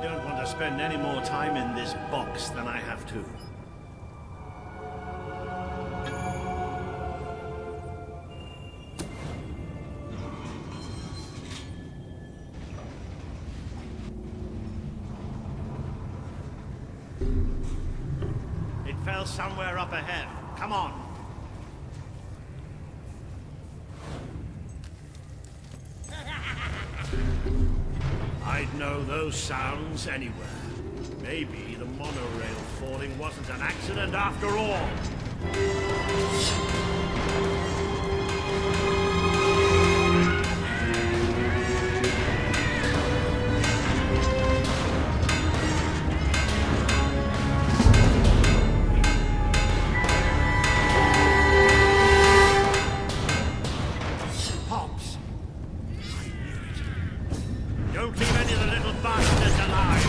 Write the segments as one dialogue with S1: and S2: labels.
S1: don't want to spend any more time in this box than I have to. It fell somewhere up ahead. Come on. I'd know those sounds anywhere. Maybe the monorail falling wasn't an accident after all. Don't leave any of the little bastards alive!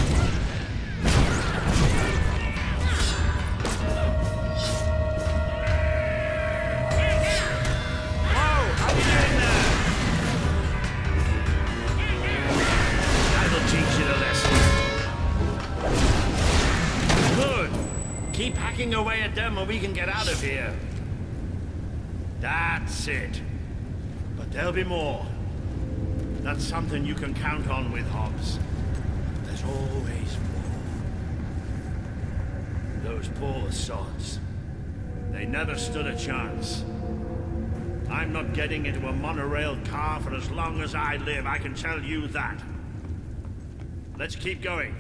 S1: Whoa! How are you doing there? That'll teach you a lesson. Good! Keep hacking away at them or we can get out of here. That's it. But there'll be more. That's something you can count on with Hobbs. There's always more. Those poor sods. They never stood a chance. I'm not getting into a monorail car for as long as I live, I can tell you that. Let's keep going.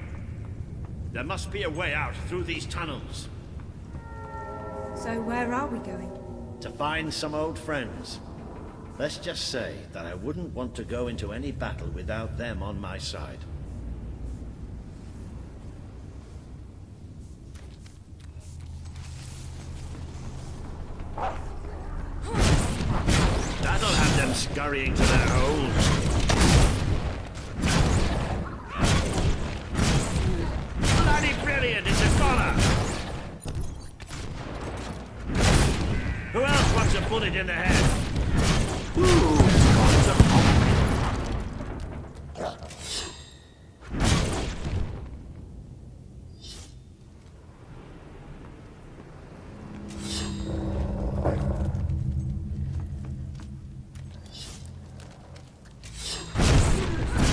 S1: There must be a way out through these tunnels.
S2: So where are we going?
S1: To find some old friends. Let's just say that I wouldn't want to go into any battle without them on my side. That'll have them scurrying to their holes. Bloody brilliant, it's a scholar! Who else wants a bullet in the head?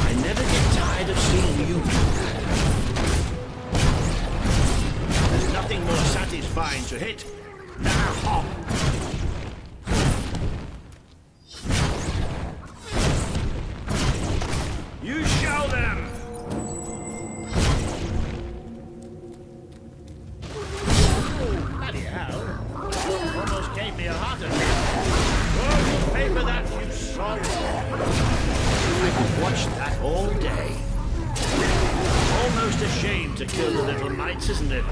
S1: I never get tired of seeing you. There's nothing more satisfying to hit than a hop. You show them! Oh, bloody hell. Almost gave me a heart attack. Oh, pay for that, you sod. I could watch that all day. Almost a shame to kill the little mites, isn't it?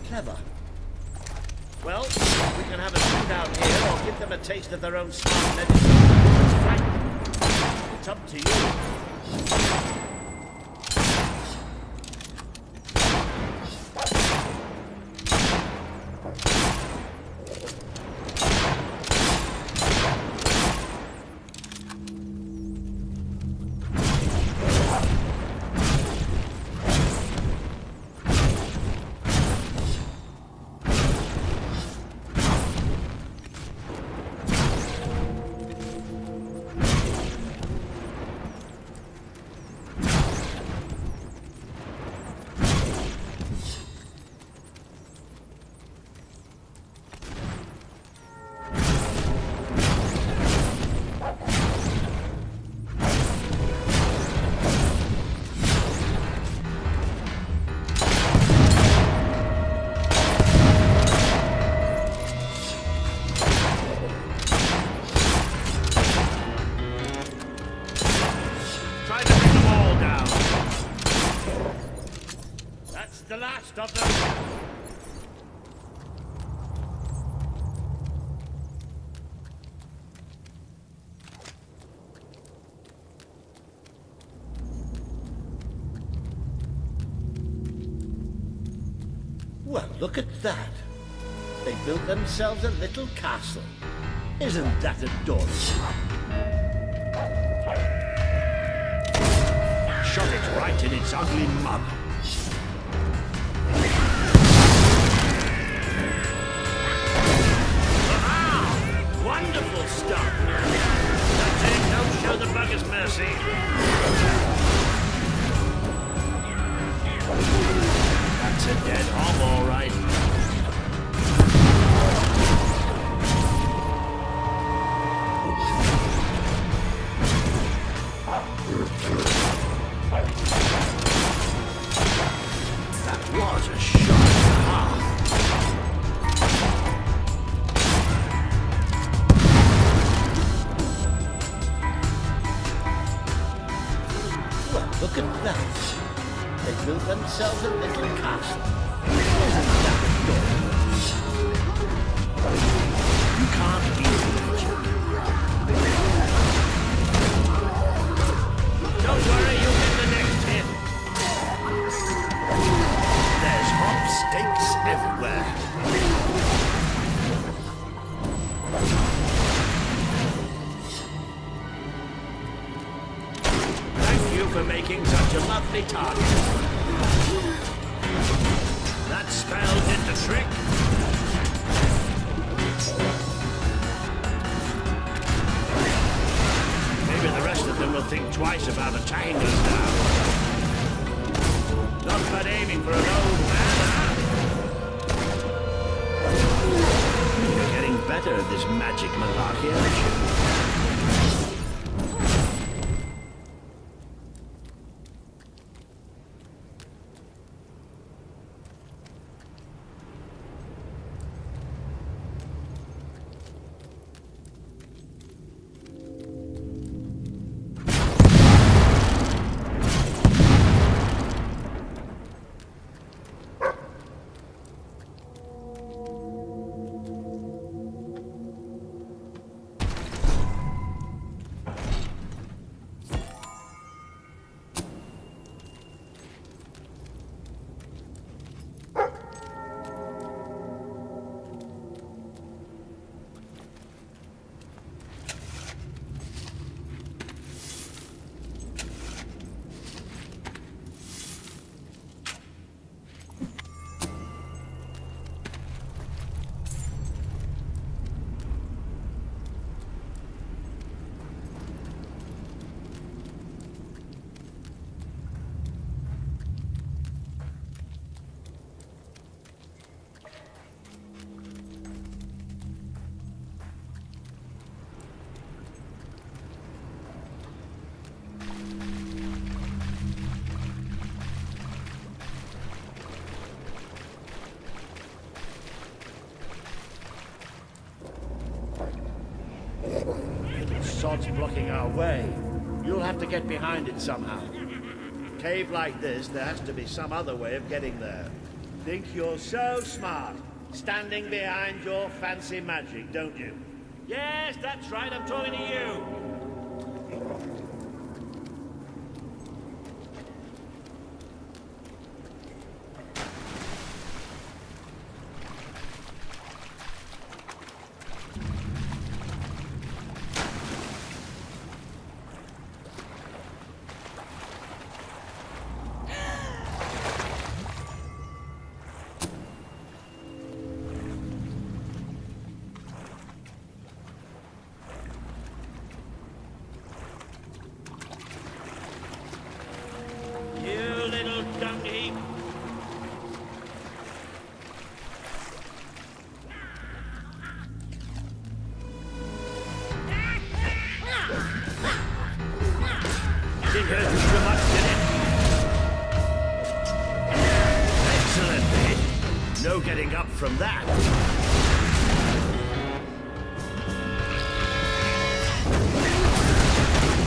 S1: Clever. Well, we can have a shootout here or give them a taste of their own smart medicine. It's up to you. the last of them.
S3: Well, look at that. They built themselves a little castle. Isn't that adorable?
S1: Shot it right in its ugly mug. Aha! Wonderful stuff! That's it, don't show the buggers mercy. That's a dead hob, all right. That was a shot and a half.
S3: Well, look at that. They built themselves a little castle. Isn't that adorable?
S1: You can't beat magic. Don't worry, you'll get the next hit. There's hop stakes everywhere. Thank you for making such a lovely target. That spell did the trick. Maybe the rest of them will think twice about attacking us now. Not bad aiming for an old man, huh? You're getting better at this magic malarkey, aren't you? Sod's blocking our way. You'll have to get behind it somehow. Cave like this, there has to be some other way of getting there. Think you're so smart, standing behind your fancy magic, don't you? Yes, that's right, I'm talking to you. Didn't hurt you too much, did it? Excellent hit. No getting up from that.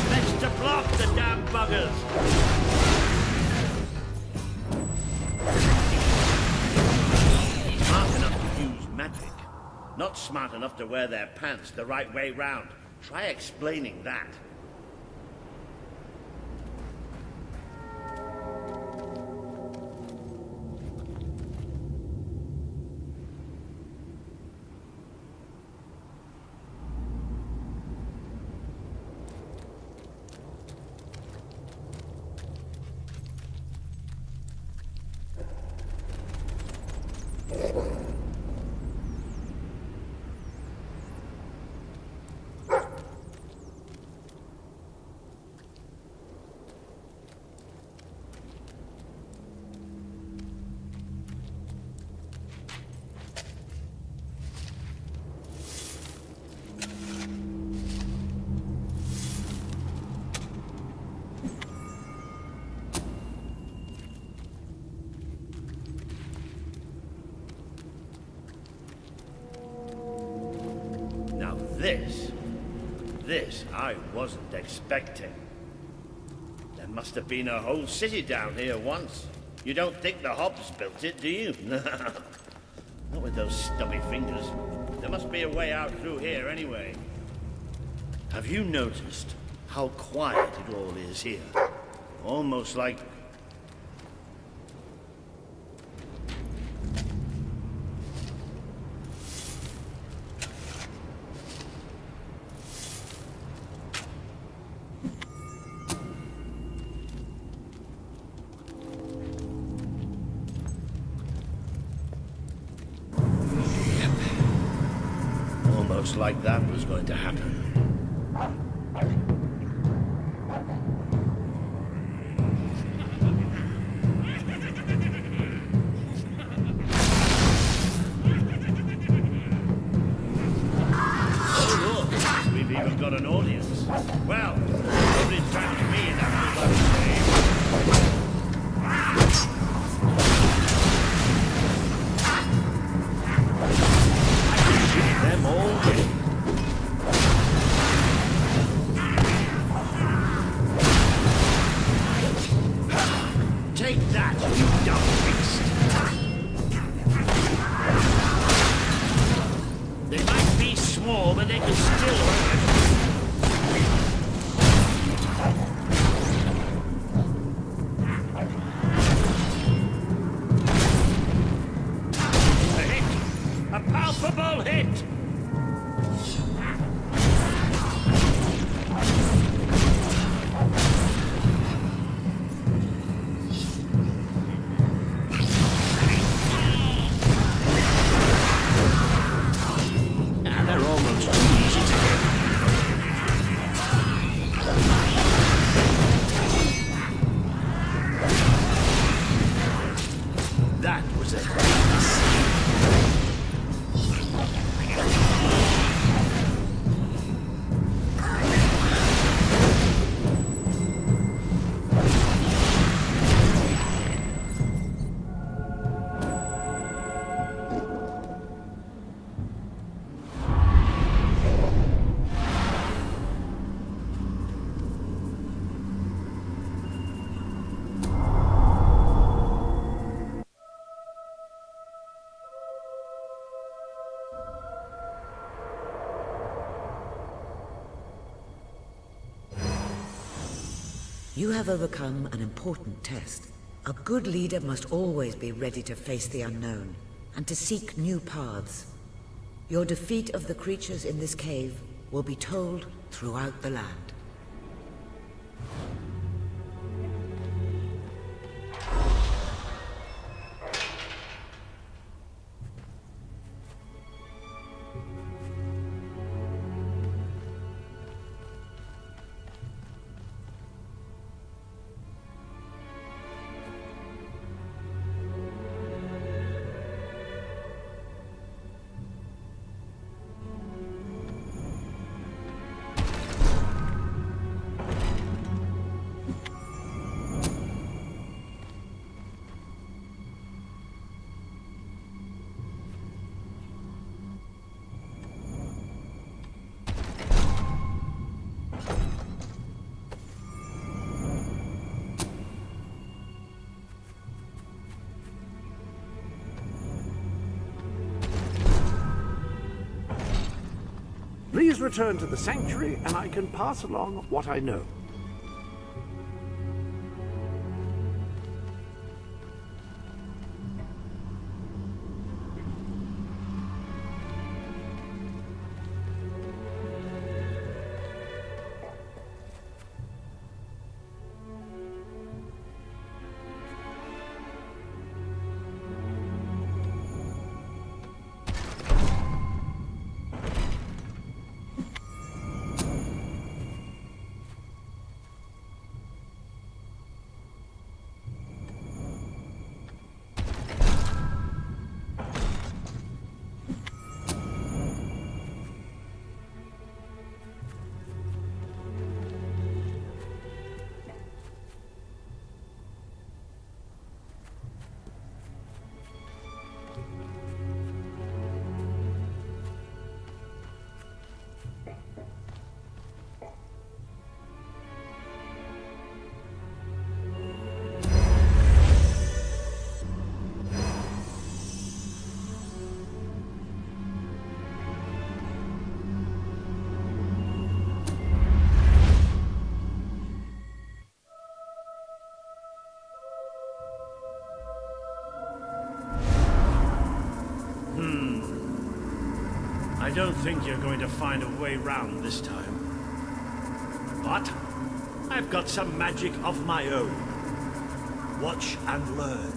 S1: Best to block the damn buggers. Not smart enough to wear their pants the right way round. Try explaining that. This I wasn't expecting. There must have been a whole city down here once. You don't think the Hobbs built it, do you? Not with those stubby fingers. There must be a way out through here anyway. Have you noticed how quiet it all is here? Almost like... like that was going to happen. Oh look, we've even got an audience. Well, nobody trapped me in that bloody cave. Them all dead. Take that, you dumb beast! They might be small, but they can still hurt. A hit! A palpable hit!
S4: You have overcome an important test. A good leader must always be ready to face the unknown, and to seek new paths. Your defeat of the creatures in this cave will be told throughout the land.
S5: Please return to the sanctuary and I can pass along what I know.
S1: I don't think you're going to find a way round this time. But I've got some magic of my own. Watch and learn.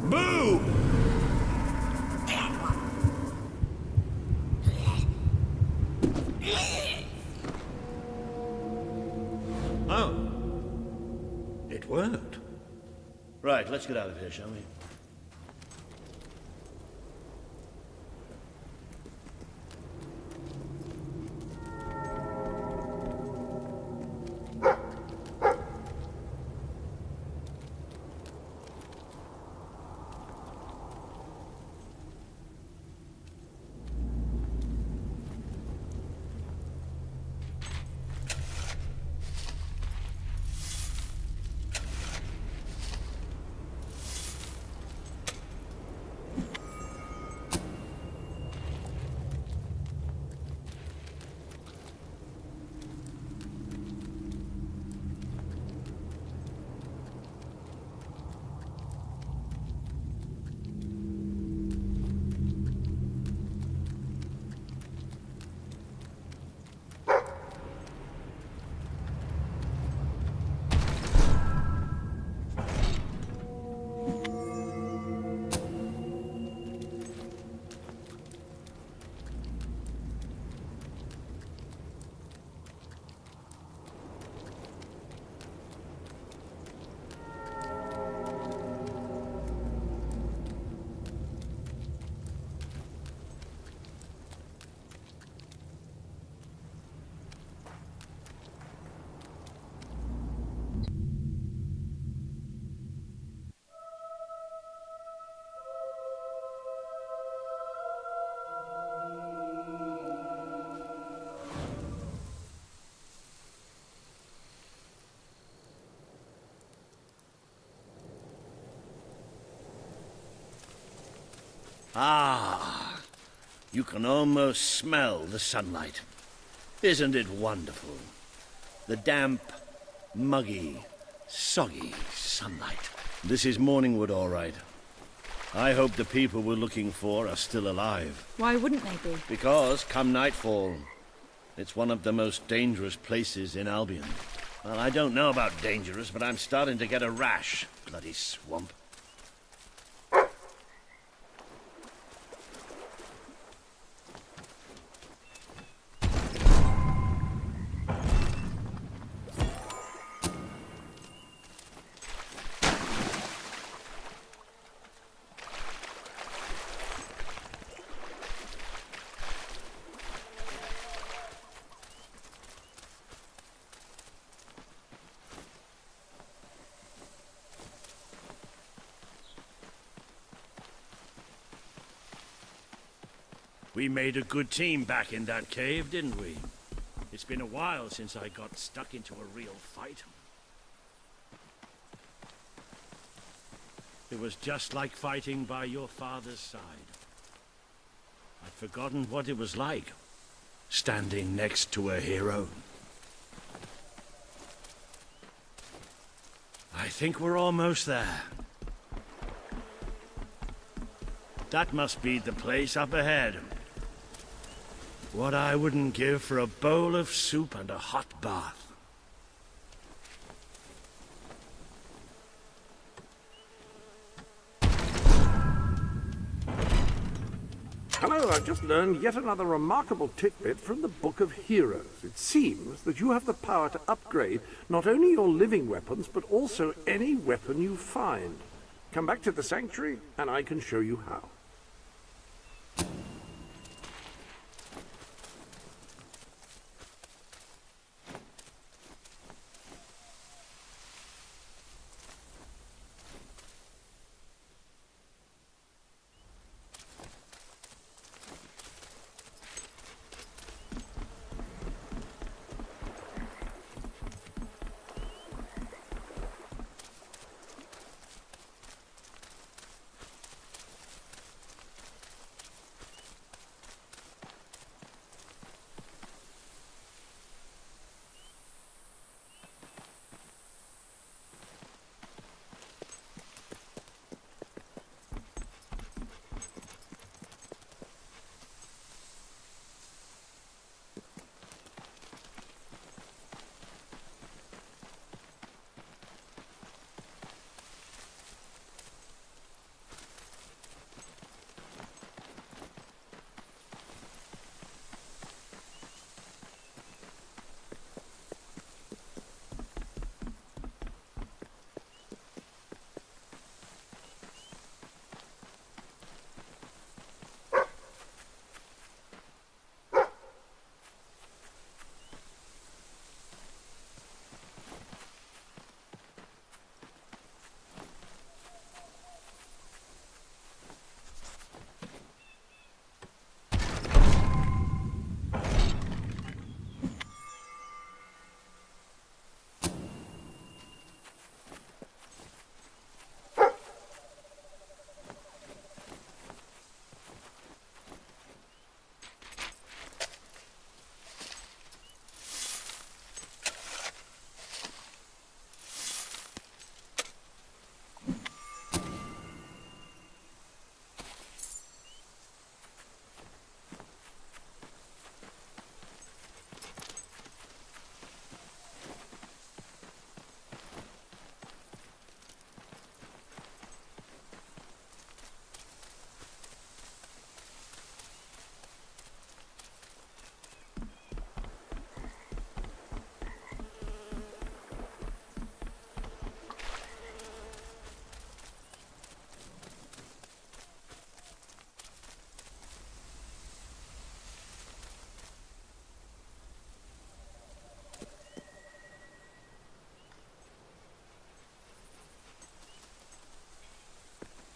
S1: Boom! Oh. It worked. Right, let's get out of here, shall we? Ah, you can almost smell the sunlight. Isn't it wonderful? The damp, muggy, soggy sunlight. This is Morningwood, all right. I hope the people we're looking for are still alive.
S2: Why wouldn't they be?
S1: Because, come nightfall, it's one of the most dangerous places in Albion. Well, I don't know about dangerous, but I'm starting to get a rash. Bloody swamp. We made a good team back in that cave, didn't we? It's been a while since I got stuck into a real fight. It was just like fighting by your father's side. forgotten what it was like, standing next to a hero. I think we're almost there. That must be the place up ahead. What I wouldn't give for a bowl of soup and a hot bath.
S5: Hello, I've just learned yet another remarkable tidbit from the Book of Heroes. It seems that you have the power to upgrade not only your living weapons, but also any weapon you find. Come back to the Sanctuary, and I can show you how.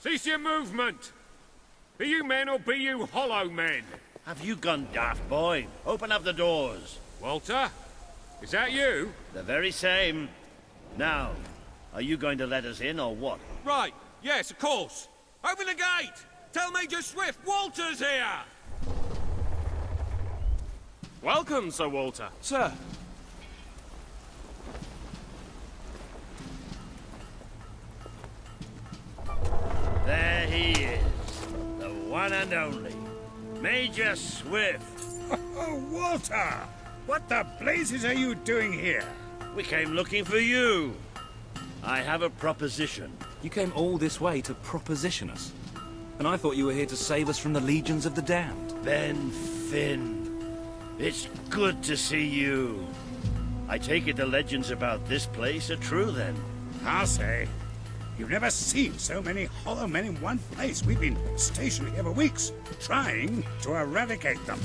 S6: Cease your movement! Be you men or be you hollow men?
S1: Have you gone daft, boy? Open up the doors.
S6: Walter? Is that you?
S1: The very same. Now, are you going to let us in or what?
S6: Right, yes, of course. Open the gate! Tell Major Swift Walter's here!
S7: Welcome, Sir Walter.
S5: Sir,
S1: There he is. The one and only. Major Swift.
S8: Oh, Walter! What the blazes are you doing here?
S1: We came looking for you. I have a proposition.
S7: You came all this way to proposition us. And I thought you were here to save us from the legions of the damned.
S1: Ben Finn. It's good to see you. I take it the legends about this place are true then.
S8: I'll say. You've never seen so many hollow men in one place. We've been stationed here for weeks, trying to eradicate them.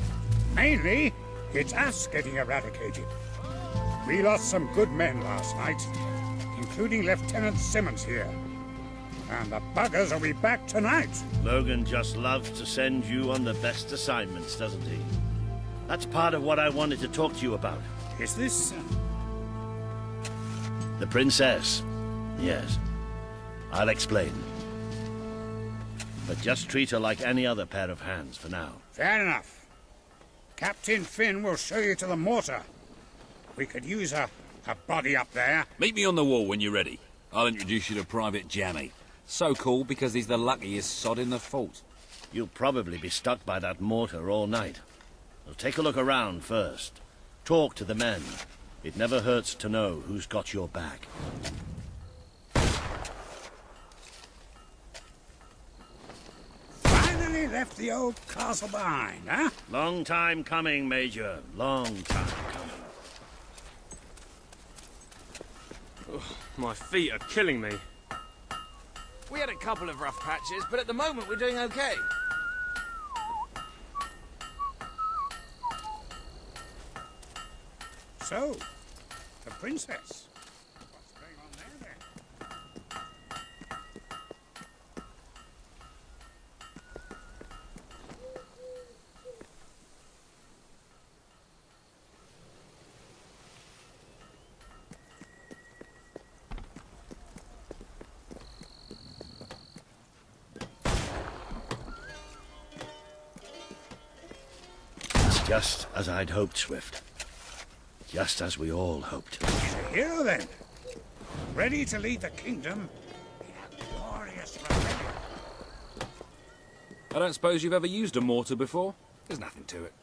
S8: Mainly, it's us getting eradicated. We lost some good men last night, including Lieutenant Simmons here. And the buggers will be back tonight.
S1: Logan just loves to send you on the best assignments, doesn't he? That's part of what I wanted to talk to you about.
S8: Is this...
S1: The princess. Yes. I'll explain. But just treat her like any other pair of hands for now.
S8: Fair enough. Captain Finn will show you to the mortar. We could use a body up there.
S7: Meet me on the wall when you're ready. I'll introduce you to Private Jammy. So cool because he's the luckiest sod in the fort.
S1: You'll probably be stuck by that mortar all night. Well, take a look around first. Talk to the men. It never hurts to know who's got your back.
S8: Finally left the old castle behind, huh?
S1: Long time coming, Major. Long time coming.
S6: My feet are killing me.
S9: We had a couple of rough patches, but at the moment we're doing okay.
S8: So, the princess. What's going on there then?
S1: It's just as I'd hoped, Swift. Just as we all hoped.
S8: He's a hero then. Ready to lead the kingdom in a glorious rebellion.
S7: I don't suppose you've ever used a mortar before? There's nothing to it.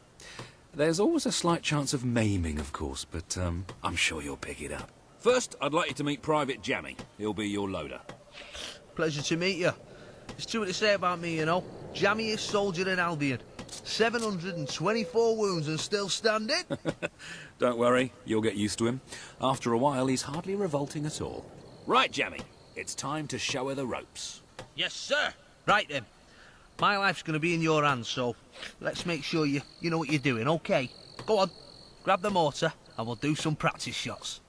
S7: There's always a slight chance of maiming, of course, but I'm sure you'll pick it up. First, I'd like you to meet Private Jammy. He'll be your loader.
S10: Pleasure to meet you. There's too much to say about me, you know. Jammiest soldier in Albion. 724 wounds and still standing.
S7: Don't worry, you'll get used to him. After a while, he's hardly revolting at all. Right, Jammy, it's time to show her the ropes.
S10: Yes, sir. Right then. My life's going to be in your hands, so let's make sure you know what you're doing, okay? Go on, grab the mortar and we'll do some practice shots.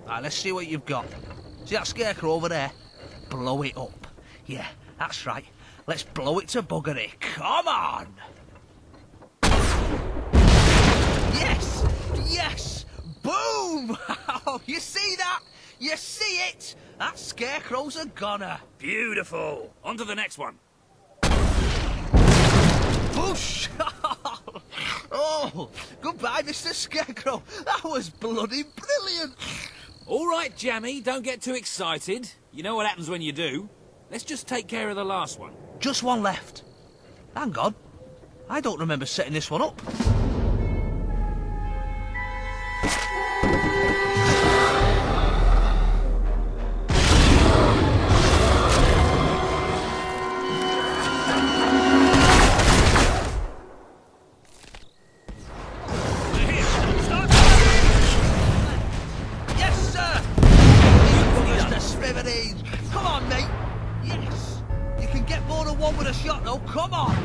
S10: Right, let's see what you've got. See that scarecrow over there? Blow it up. Yeah, that's right. Let's blow it to bugger it. Come on! Yes! Yes! Boom! Oh, you see that? You see it? That scarecrow's a goner.
S7: Beautiful. On to the next one.
S10: Whoosh! Oh, goodbye, Mr. Scarecrow. That was bloody brilliant.
S7: All right, Jammy, don't get too excited. You know what happens when you do. Let's just take care of the last one.
S10: Just one left. Hang on. I don't remember setting this one up. Come on, mate. Yes. You can get more than one with a shot, though. Come on.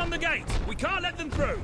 S6: on the gate! We can't let them through!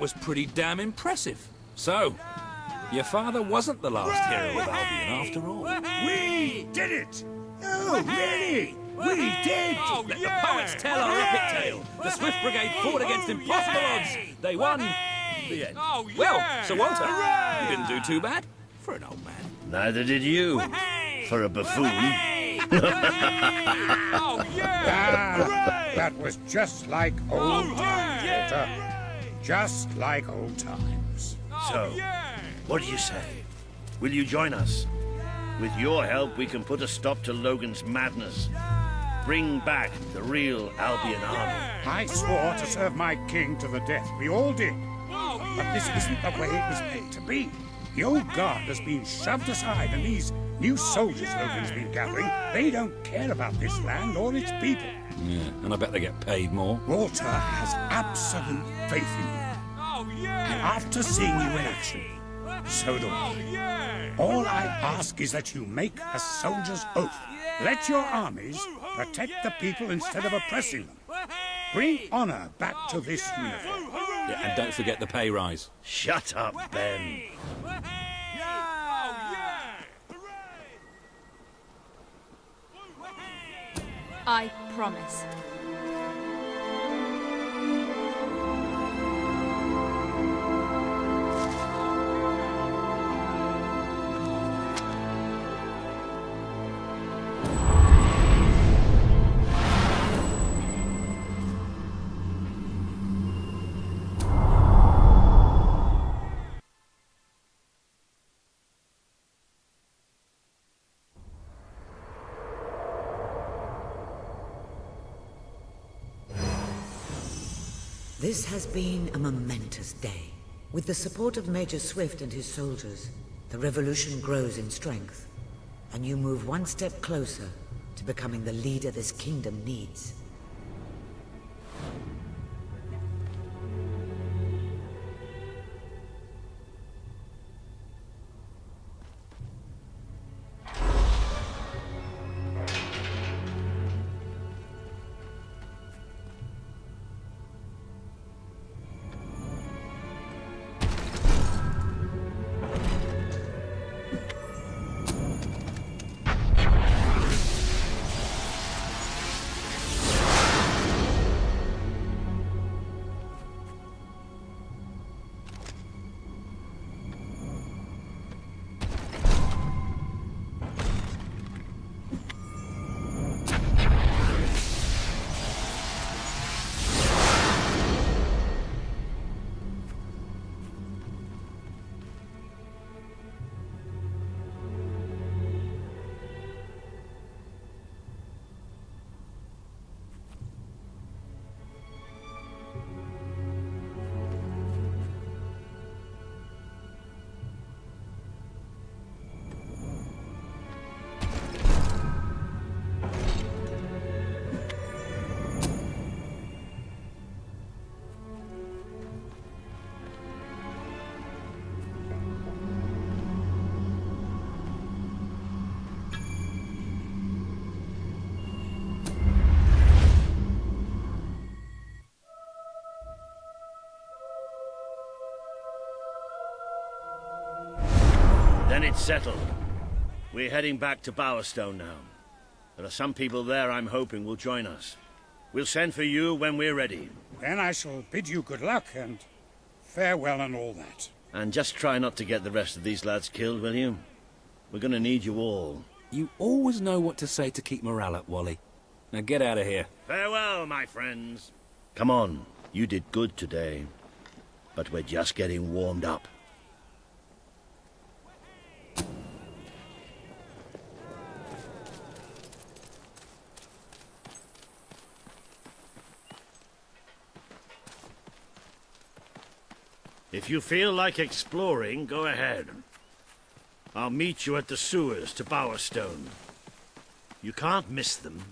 S7: was pretty damn impressive. So, your father wasn't the last hero of Albion after all.
S8: We did it! Oh, really? We did!
S7: Let the poets tell our epic tale. The Swift Brigade fought against impossible odds. They won. The end. Well, Sir Walter, you didn't do too bad for an old man.
S3: Neither did you, for a buffoon.
S8: That was just like old times, Walter. Just like old times.
S3: So, what do you say? Will you join us? With your help, we can put a stop to Logan's madness. Bring back the real Albion army.
S8: I swore to serve my king to the death. We all did. But this isn't the way it was meant to be. The old guard has been shoved aside, and these new soldiers Logan's been gathering, they don't care about this land or its people.
S7: Yeah, and I bet they get paid more.
S8: Walter has absolute faith in you. And after seeing you in action, so do I. All I ask is that you make a soldier's oath. Let your armies protect the people instead of oppressing them. Bring honor back to this uniform.
S7: Yeah, and don't forget the pay rise.
S3: Shut up, Ben.
S2: I promise.
S4: This has been a momentous day. With the support of Major Swift and his soldiers, the revolution grows in strength, and you move one step closer to becoming the leader this kingdom needs.
S3: Then it's settled. We're heading back to Bowerstone now. There are some people there I'm hoping will join us. We'll send for you when we're ready.
S8: Then I shall bid you good luck and farewell and all that.
S3: And just try not to get the rest of these lads killed, will you? We're gonna need you all.
S7: You always know what to say to keep morale up, Wally. Now get out of here.
S3: Farewell, my friends. Come on, you did good today. But we're just getting warmed up. If you feel like exploring, go ahead. I'll meet you at the sewers to Bowerstone. You can't miss them.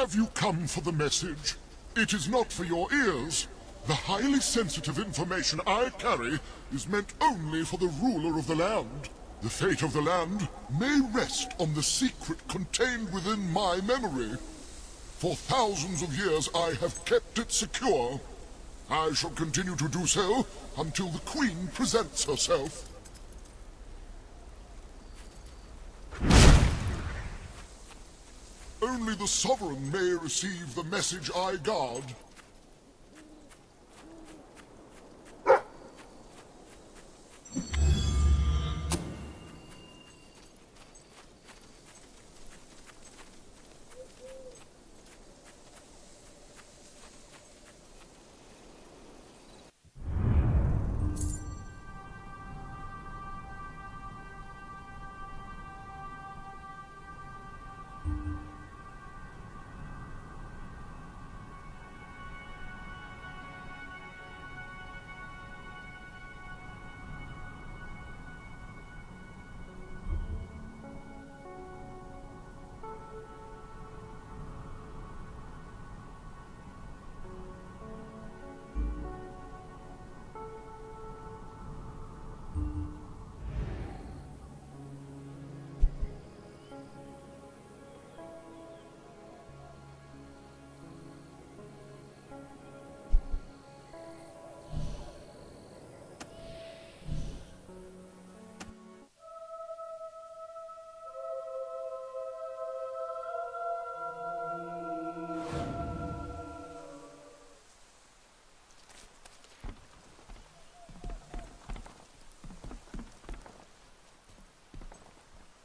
S11: Have you come for the message? It is not for your ears. The highly sensitive information I carry is meant only for the ruler of the land. The fate of the land may rest on the secret contained within my memory. For thousands of years I have kept it secure. I shall continue to do so until the Queen presents herself. Only the Sovereign may receive the message I guard.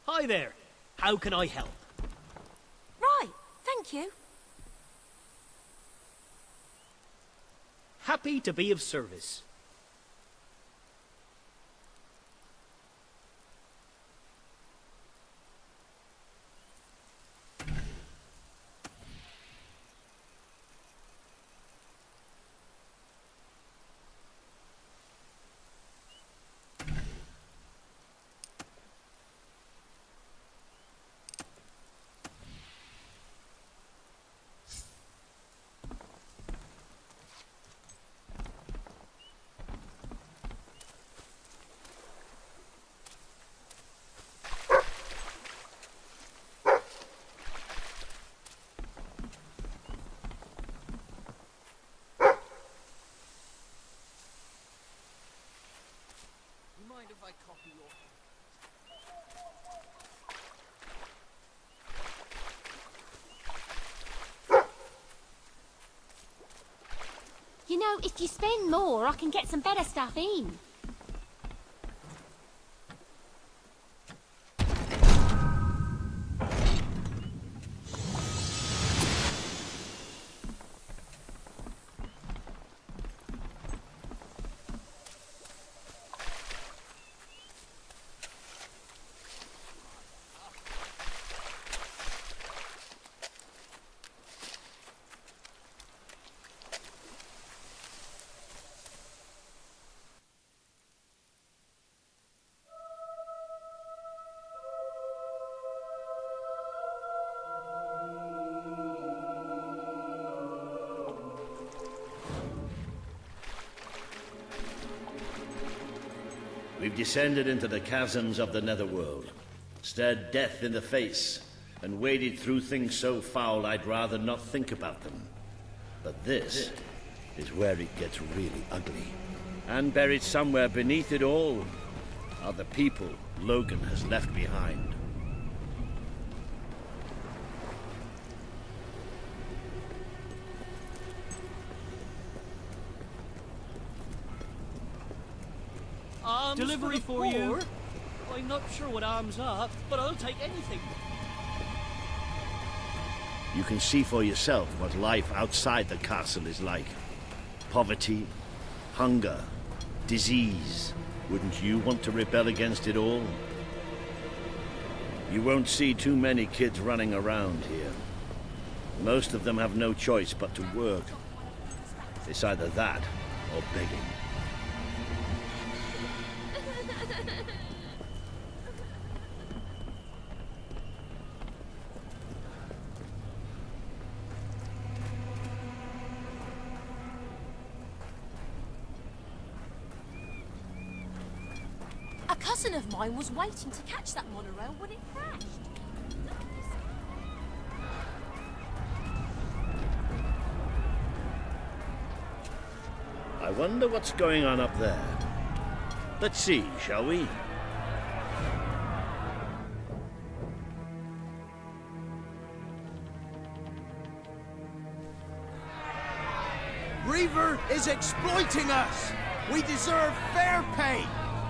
S12: Hi there. How can I help?
S2: Right, thank you.
S12: Happy to be of service.
S9: Mind if I copy your...
S2: You know, if you spend more, I can get some better stuff in.
S3: We've descended into the chasms of the netherworld, stared death in the face, and waded through things so foul I'd rather not think about them. But this is where it gets really ugly. And buried somewhere beneath it all are the people Logan has left behind.
S12: Delivery for you. I'm not sure what arms are, but I'll take anything.
S3: You can see for yourself what life outside the castle is like. Poverty, hunger, disease. Wouldn't you want to rebel against it all? You won't see too many kids running around here. Most of them have no choice but to work. It's either that or begging.
S2: A cousin of mine was waiting to catch that monorail when it crashed.
S3: I wonder what's going on up there. Let's see, shall we?
S13: Reaver is exploiting us! We deserve fair pay!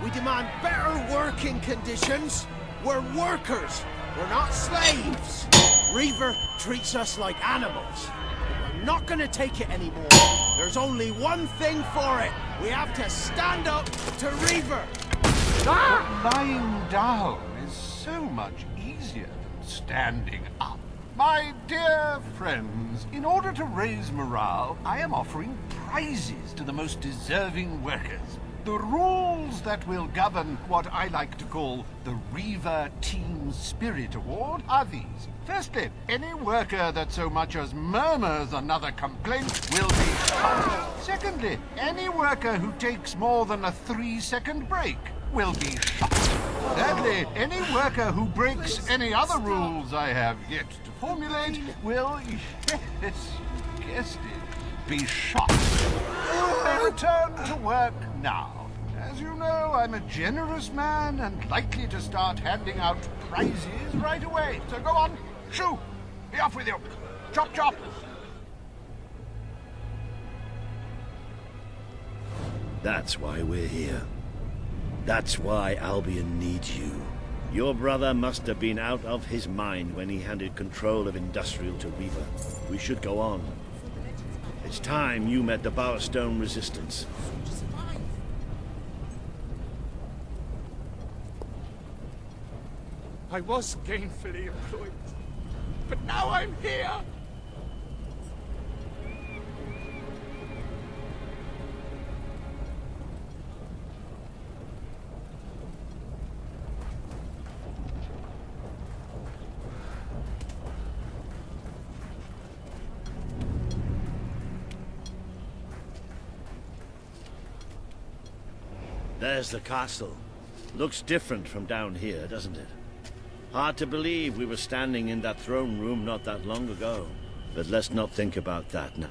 S13: We demand better working conditions! We're workers! We're not slaves! Reaver treats us like animals. We're not gonna take it anymore. There's only one thing for it. We have to stand up to Reaver!
S14: But lying down is so much easier than standing up. My dear friends, in order to raise morale, I am offering prizes to the most deserving workers. The rules that will govern what I like to call the Reaver Team Spirit Award are these. Firstly, any worker that so much as murmurs another complaint will be shot. Secondly, any worker who takes more than a 3-second break will be shot. Thirdly, any worker who breaks any other rules I have yet to formulate will, yes, you guessed it, be shot. You may return to work now. As you know, I'm a generous man and likely to start handing out prizes right away. So go on, shoo! Be off with you! Chop chop!
S3: That's why we're here. That's why Albion needs you. Your brother must have been out of his mind when he handed control of Industrial to Reaver. We should go on. It's time you met the Bowerstone Resistance.
S6: I was gainfully employed, but now I'm here!
S3: There's the castle. Looks different from down here, doesn't it? Hard to believe we were standing in that throne room not that long ago. But let's not think about that now.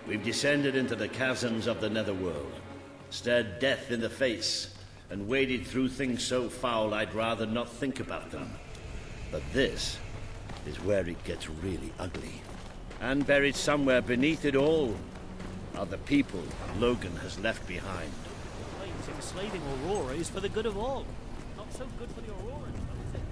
S3: We've descended into the chasms of the netherworld, stared death in the face, and waded through things so foul I'd rather not think about them. But this is where it gets really ugly. And buried somewhere beneath it all are the people Logan has left behind.
S12: Enslaving Aurora is for the good of all. Not so good for the Aurorans, though, is it?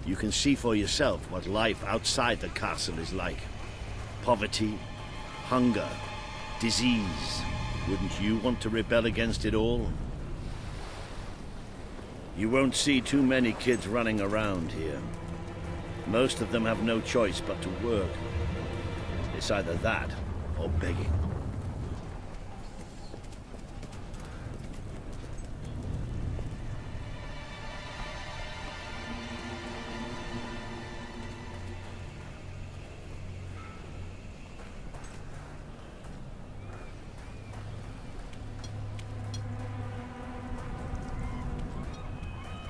S3: You can see for yourself what life outside the castle is like. Poverty, hunger, disease. Wouldn't you want to rebel against it all? You won't see too many kids running around here. Most of them have no choice but to work. It's either that or begging.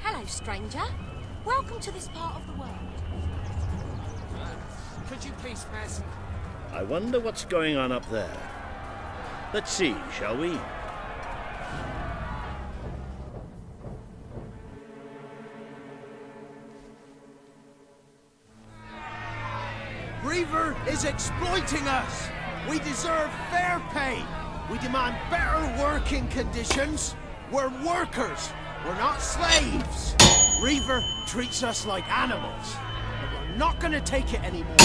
S2: Hello, stranger. Welcome to this part of the world.
S9: Could you please pass?
S3: I wonder what's going on up there. Let's see, shall we?
S13: Reaver is exploiting us! We deserve fair pay! We demand better working conditions! We're workers! We're not slaves! Reaver treats us like animals. But we're not gonna take it anymore.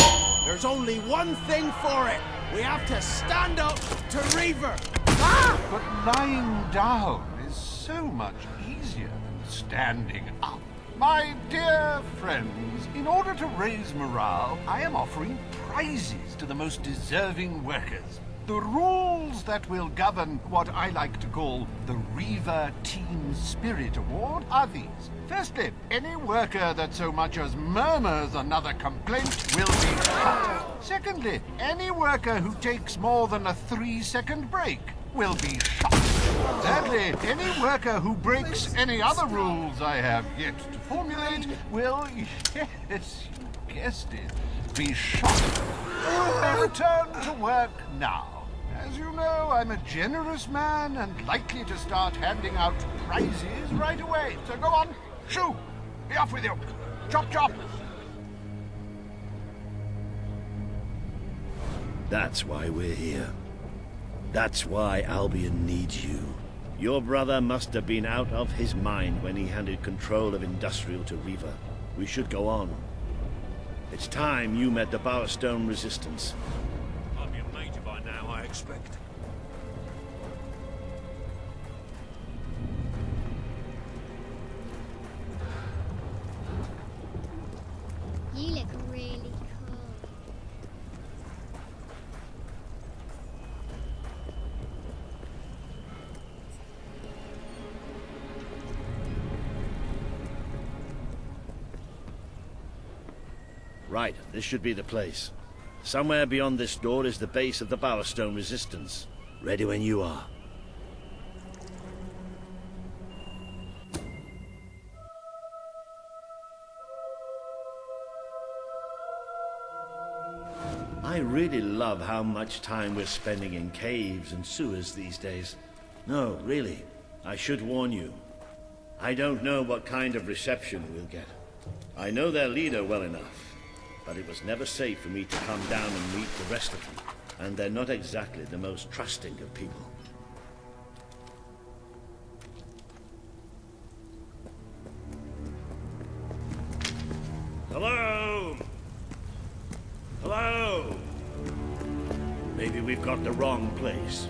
S13: There's only one thing for it. We have to stand up to Reaver! Ah!
S14: But lying down is so much easier than standing up. My dear friends, in order to raise morale, I am offering prizes to the most deserving workers. The rules that will govern what I like to call the Reaver Team Spirit Award are these. Firstly, any worker that so much as murmurs another complaint will be shot. Secondly, any worker who takes more than a 3-second break will be shot. Thirdly, any worker who breaks any other rules I have yet to formulate will, yes, you guessed it, be shot. Return to work now. As you know, I'm a generous man and likely to start handing out prizes right away. So go on, shoo! Be off with you! Chop chop!
S3: That's why we're here. That's why Albion needs you. Your brother must have been out of his mind when he handed control of Industrial to Reaver. We should go on. It's time you met the Bowerstone Resistance.
S6: I'll be a major by now, I expect.
S2: You look really cool.
S3: Right, this should be the place. Somewhere beyond this door is the base of the Bowerstone Resistance. Ready when you are. I really love how much time we're spending in caves and sewers these days. No, really, I should warn you. I don't know what kind of reception we'll get. I know their leader well enough. But it was never safe for me to come down and meet the rest of them. And they're not exactly the most trusting of people. Hello? Hello? Maybe we've got the wrong place.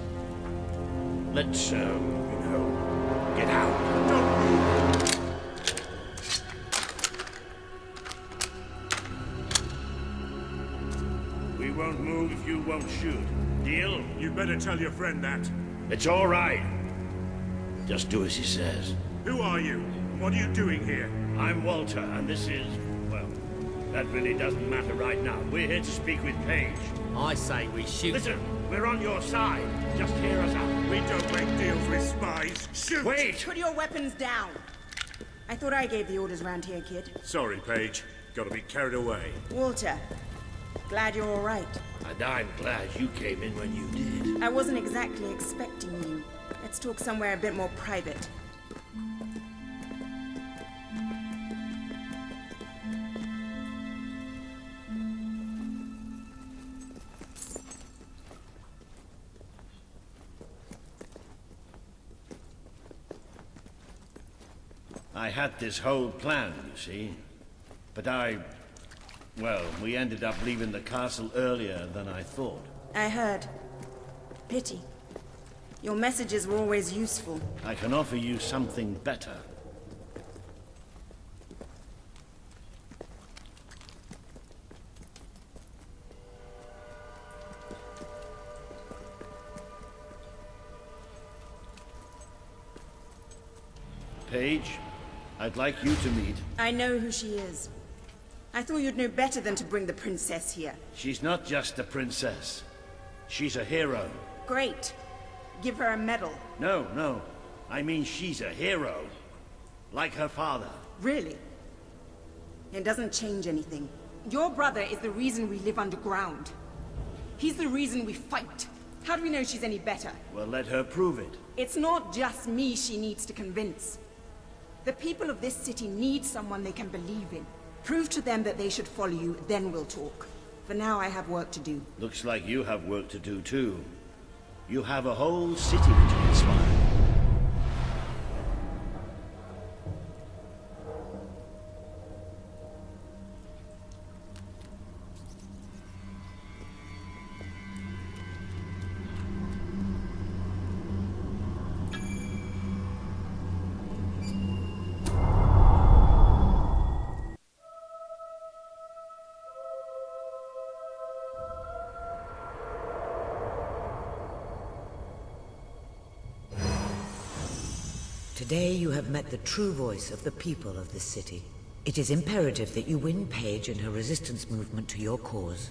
S3: Let's, get out. Don't move. We won't move if you won't shoot. Deal?
S6: You better tell your friend that.
S3: It's all right. Just do as he says.
S6: Who are you? What are you doing here?
S3: I'm Walter, and this is, well, that really doesn't matter right now. We're here to speak with Paige.
S9: I say we shoot.
S3: Listen, we're on your side. Just hear us out.
S6: We don't make deals with spies. Shoot!
S3: Wait!
S15: Put your weapons down. I thought I gave the orders round here, kid.
S6: Sorry, Paige. Gotta be carried away.
S15: Walter, glad you're all right.
S3: And I'm glad you came in when you did.
S15: I wasn't exactly expecting you. Let's talk somewhere a bit more private.
S3: I had this whole plan, you see. But well, we ended up leaving the castle earlier than I thought.
S15: I heard. Pity. Your messages were always useful.
S3: I can offer you something better. Paige, I'd like you to meet...
S15: I know who she is. I thought you'd know better than to bring the princess here.
S3: She's not just a princess. She's a hero.
S15: Great. Give her a medal.
S3: No. I mean she's a hero. Like her father.
S15: Really? It doesn't change anything. Your brother is the reason we live underground. He's the reason we fight. How do we know she's any better?
S3: Well, let her prove it.
S15: It's not just me she needs to convince. The people of this city need someone they can believe in. Prove to them that they should follow you, then we'll talk. For now, I have work to do.
S3: Looks like you have work to do, too. You have a whole city to inspire.
S4: Today you have met the true voice of the people of this city. It is imperative that you win Paige and her resistance movement to your cause.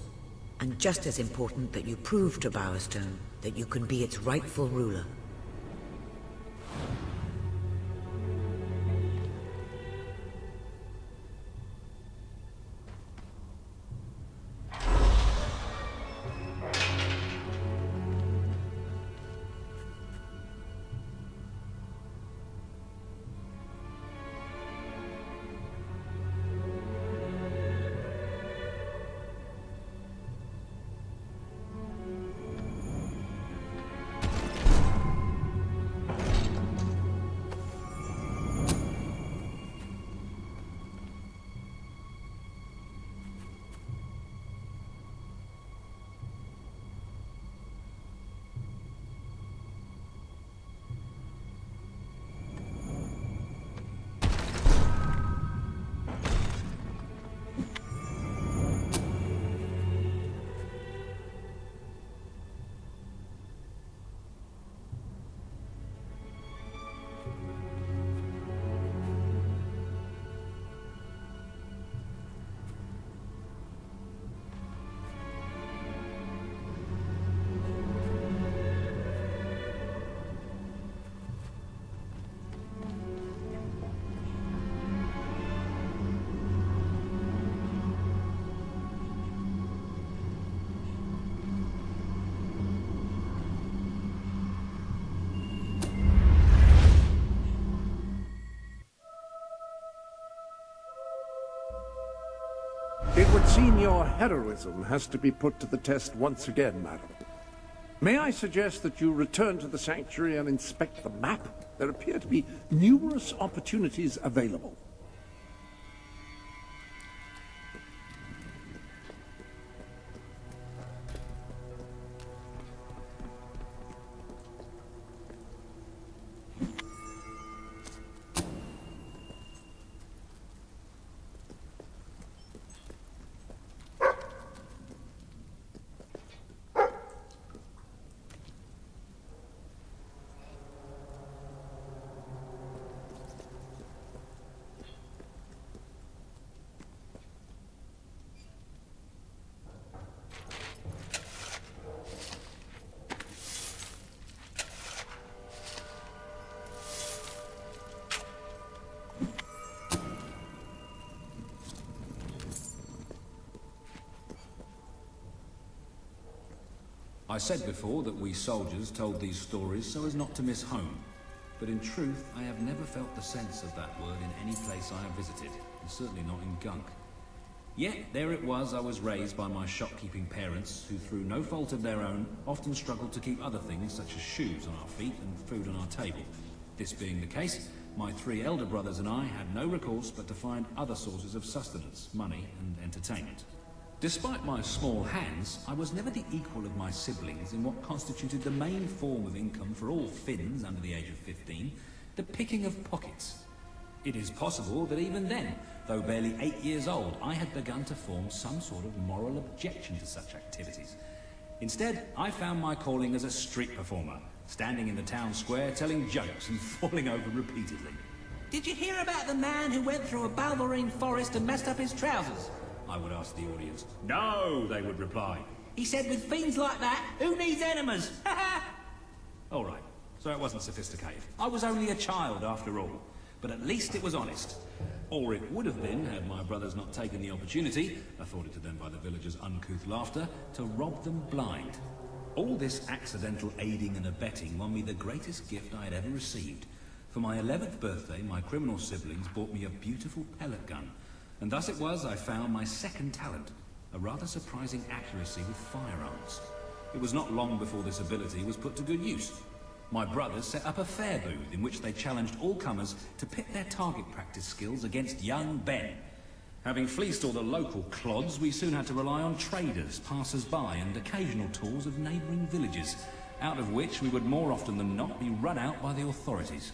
S4: And just as important that you prove to Bowerstone that you can be its rightful ruler.
S5: It would seem your heroism has to be put to the test once again, madam. May I suggest that you return to the sanctuary and inspect the map? There appear to be numerous opportunities available.
S7: I said before that we soldiers told these stories so as not to miss home. But in truth, I have never felt the sense of that word in any place I have visited, and certainly not in Gunk. Yet, there it was I was raised by my shopkeeping parents, who through no fault of their own, often struggled to keep other things such as shoes on our feet and food on our table. This being the case, my 3 elder brothers and I had no recourse but to find other sources of sustenance, money and entertainment. Despite my small hands, I was never the equal of my siblings in what constituted the main form of income for all Finns under the age of 15, the picking of pockets. It is possible that even then, though barely 8 years old, I had begun to form some sort of moral objection to such activities. Instead, I found my calling as a street performer, standing in the town square telling jokes and falling over repeatedly.
S16: Did you hear about the man who went through a Balverine forest and messed up his trousers?
S7: I would ask the audience. No, they would reply.
S16: He said with fiends like that, who needs enemas?
S7: All right, so it wasn't sophisticated. I was only a child after all, but at least it was honest. Or it would have been had my brothers not taken the opportunity, afforded to them by the villagers' uncouth laughter, to rob them blind. All this accidental aiding and abetting won me the greatest gift I had ever received. For my 11th birthday, my criminal siblings bought me a beautiful pellet gun. And thus it was I found my second talent, a rather surprising accuracy with firearms. It was not long before this ability was put to good use. My brothers set up a fair booth in which they challenged all comers to pit their target practice skills against young Ben. Having fleeced all the local clods, we soon had to rely on traders, passers-by and occasional tours of neighbouring villages, out of which we would more often than not be run out by the authorities.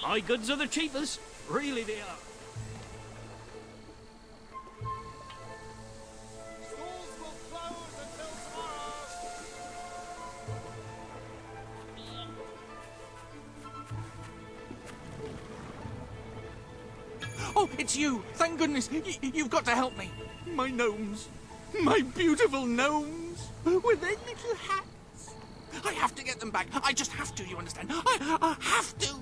S12: My goods are the cheapest. Really they are.
S17: Oh, it's you! Thank goodness! You've got to help me! My gnomes! My beautiful gnomes! With their little hats! I have to get them back! I just have to, you understand? I have to!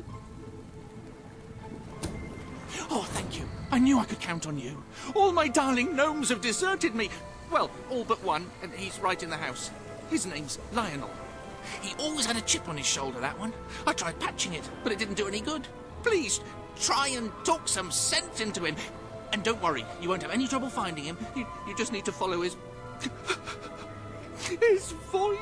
S17: Oh, thank you. I knew I could count on you. All my darling gnomes have deserted me. Well, all but one, and he's right in the house. His name's Lionel. He always had a chip on his shoulder, that one. I tried patching it, but it didn't do any good. Please, try and talk some sense into him. And don't worry, you won't have any trouble finding him. You just need to follow his... his voice.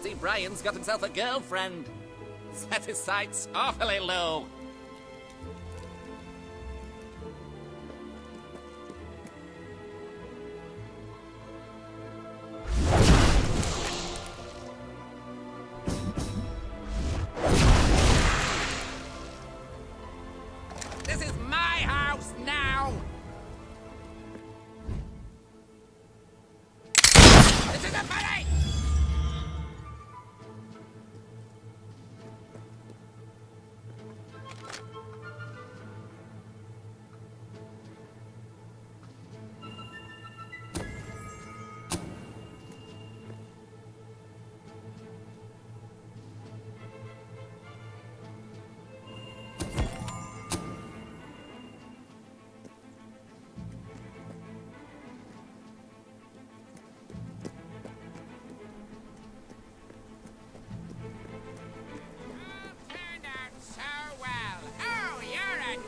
S18: See, Brian's got himself a girlfriend. Set his sights awfully low. This is my house now. This is a party!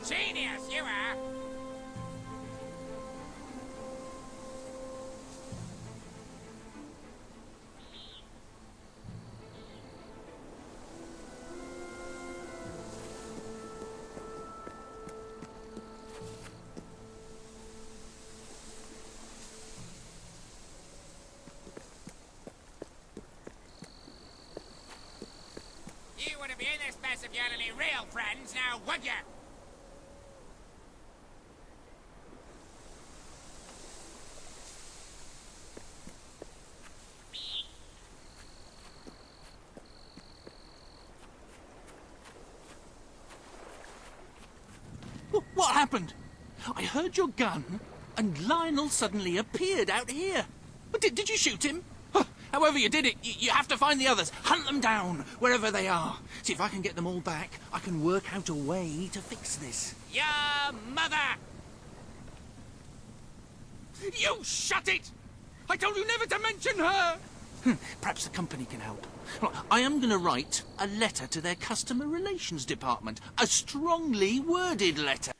S18: Genius, you are! You wouldn't be in this mess if you had any real friends, now would you?
S17: What happened? I heard your gun, and Lionel suddenly appeared out here. But did you shoot him? However you did it, you have to find the others. Hunt them down, wherever they are. See, if I can get them all back, I can work out a way to fix this.
S18: Your mother!
S17: You shut it! I told you never to mention her! Perhaps the company can help. Look, I am going to write a letter to their customer relations department. A strongly worded letter.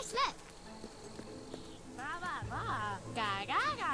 S2: slip. Ba ba ba. Ga ga ga.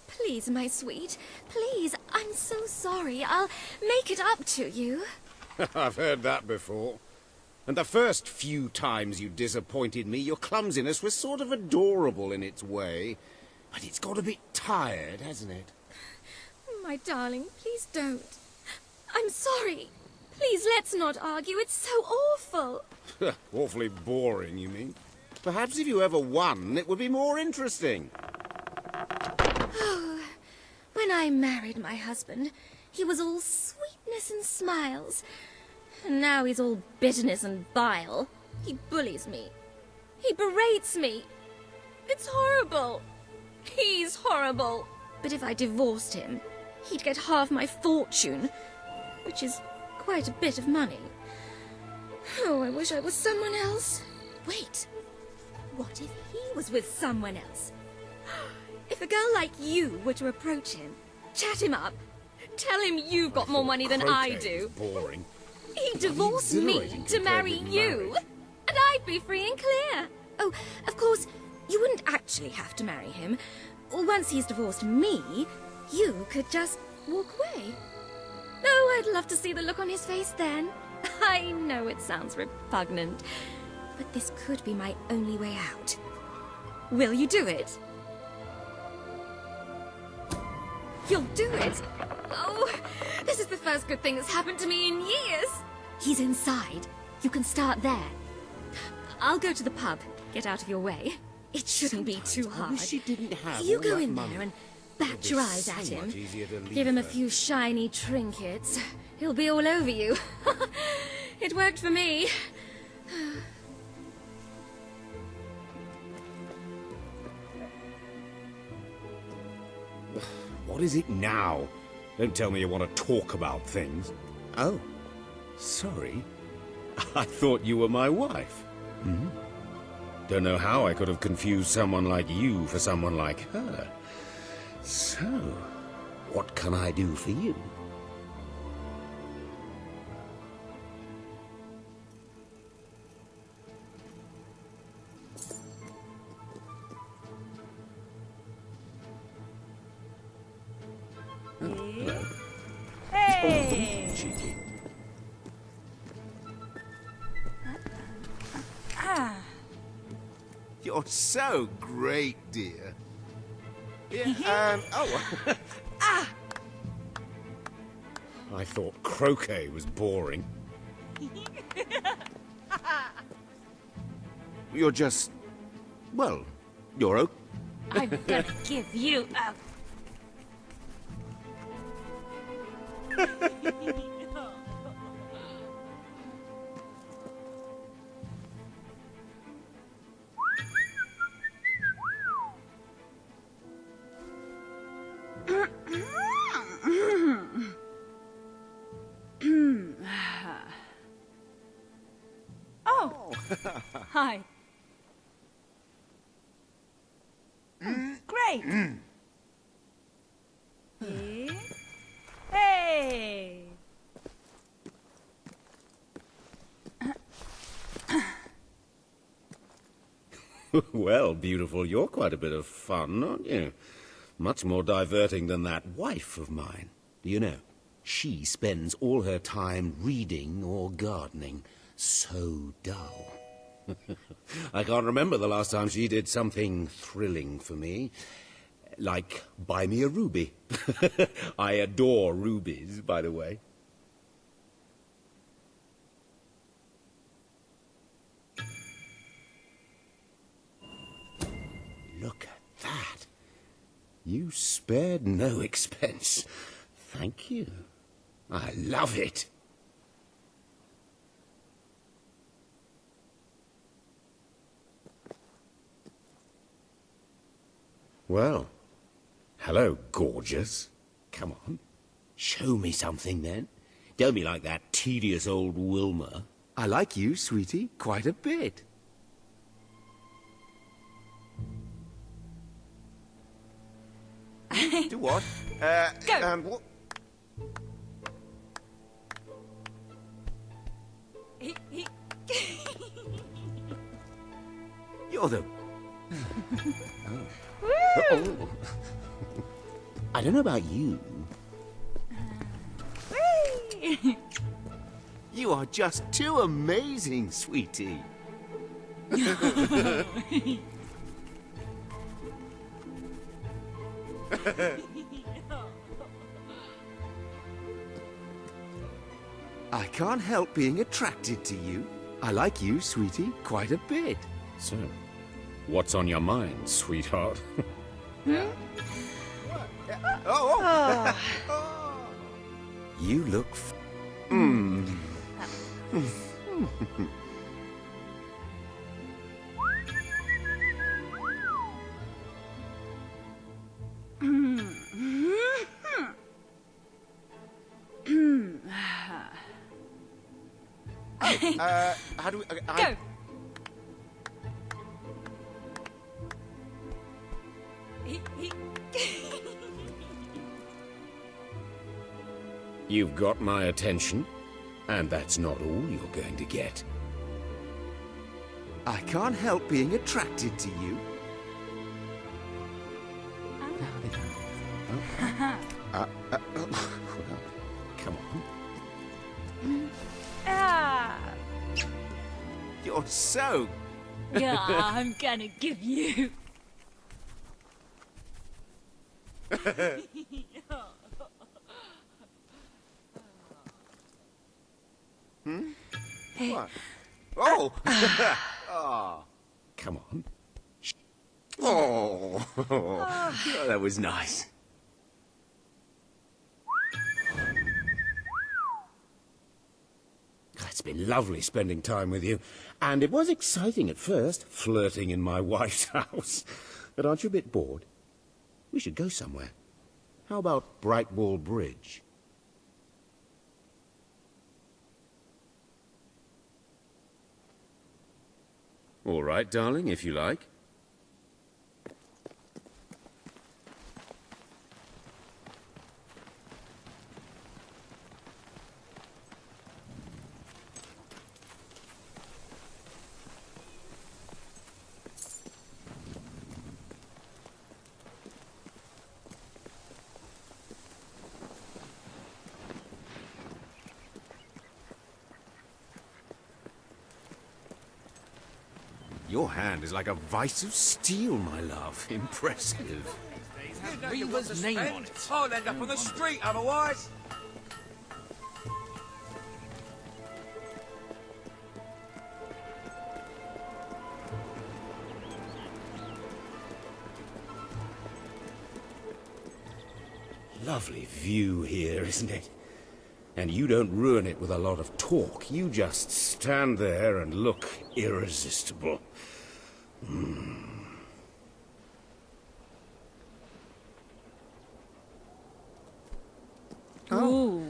S19: Please, my sweet. Please, I'm so sorry. I'll make it up to you.
S20: I've heard that before. And the first few times you disappointed me, your clumsiness was sort of adorable in its way. But it's got a bit tired, hasn't it?
S19: My darling, please don't. I'm sorry. Please, let's not argue. It's so awful.
S20: Awfully boring, you mean? Perhaps if you ever won, it would be more interesting.
S19: Oh, when I married my husband, he was all sweetness and smiles. And now he's all bitterness and bile. He bullies me. He berates me. It's horrible. He's horrible. But if I divorced him, he'd get half my fortune, which is quite a bit of money. Oh, I wish I was someone else. Wait, what if he was with someone else? If a girl like you were to approach him, chat him up, tell him you've got more money than I do.
S20: Boring.
S19: He'd divorce me to marry you, and I'd be free and clear. Oh, of course, you wouldn't actually have to marry him. Once he's divorced me, you could just walk away. Oh, I'd love to see the look on his face then. I know it sounds repugnant, but this could be my only way out. Will you do it? You'll do it? Oh, this is the first good thing that's happened to me in years. He's inside. You can start there. I'll go to the pub. Get out of your way. It shouldn't be too hard.
S20: I wish you didn't have
S19: You
S20: all
S19: go
S20: that
S19: in
S20: money.
S19: there and bat your eyes at him.
S20: Much easier to leave
S19: Give him a
S20: her.
S19: few shiny trinkets. He'll be all over you. It worked for me.
S20: What is it now? Don't tell me you want to talk about things. Oh, sorry. I thought you were my wife. Hmm? Don't know how I could have confused someone like you for someone like her. So, what can I do for you? Hello.
S21: Hey!
S20: Cheeky. You're so great, dear. Yeah, oh. I thought croquet was boring. You're just... well, you're okay.
S21: I'm gonna give you a... Oh! Hi. Great! Hey!
S20: Well, beautiful, you're quite a bit of fun, aren't you? Much more diverting than that wife of mine. Do you know? She spends all her time reading or gardening. So dull. I can't remember the last time she did something thrilling for me. Like buy me a ruby. I adore rubies, by the way. Look at that. You spared no expense. Thank you. I love it. Well, hello, gorgeous. Come on. Show me something, then. Don't be like that tedious old Wilma. I like you, sweetie, quite a bit.
S13: Do what?
S21: Go.
S13: What?
S20: You're the... Oh. I don't know about you. You are just too amazing, sweetie. I can't help being attracted to you. I like you, sweetie, quite a bit. So, what's on your mind, sweetheart? You look...
S13: How do we...
S21: Go.
S20: You've got my attention, and that's not all you're going to get. I can't help being attracted to you. Come on. You're so...
S21: Yeah, I'm gonna give you.
S20: What? Oh! Oh! Come on. Oh! Oh, that was nice. It's been lovely spending time with you. And it was exciting at first, flirting in my wife's house. But aren't you a bit bored? We should go somewhere. How about Brightwall Bridge? All right, darling, if you like. Your hand is like a vice of steel, my love. Impressive.
S17: Reaver's name on it.
S9: I'll end up on the street otherwise.
S20: Lovely view here, isn't it? And you don't ruin it with a lot of talk. You just stand there and look irresistible.
S21: Ooh.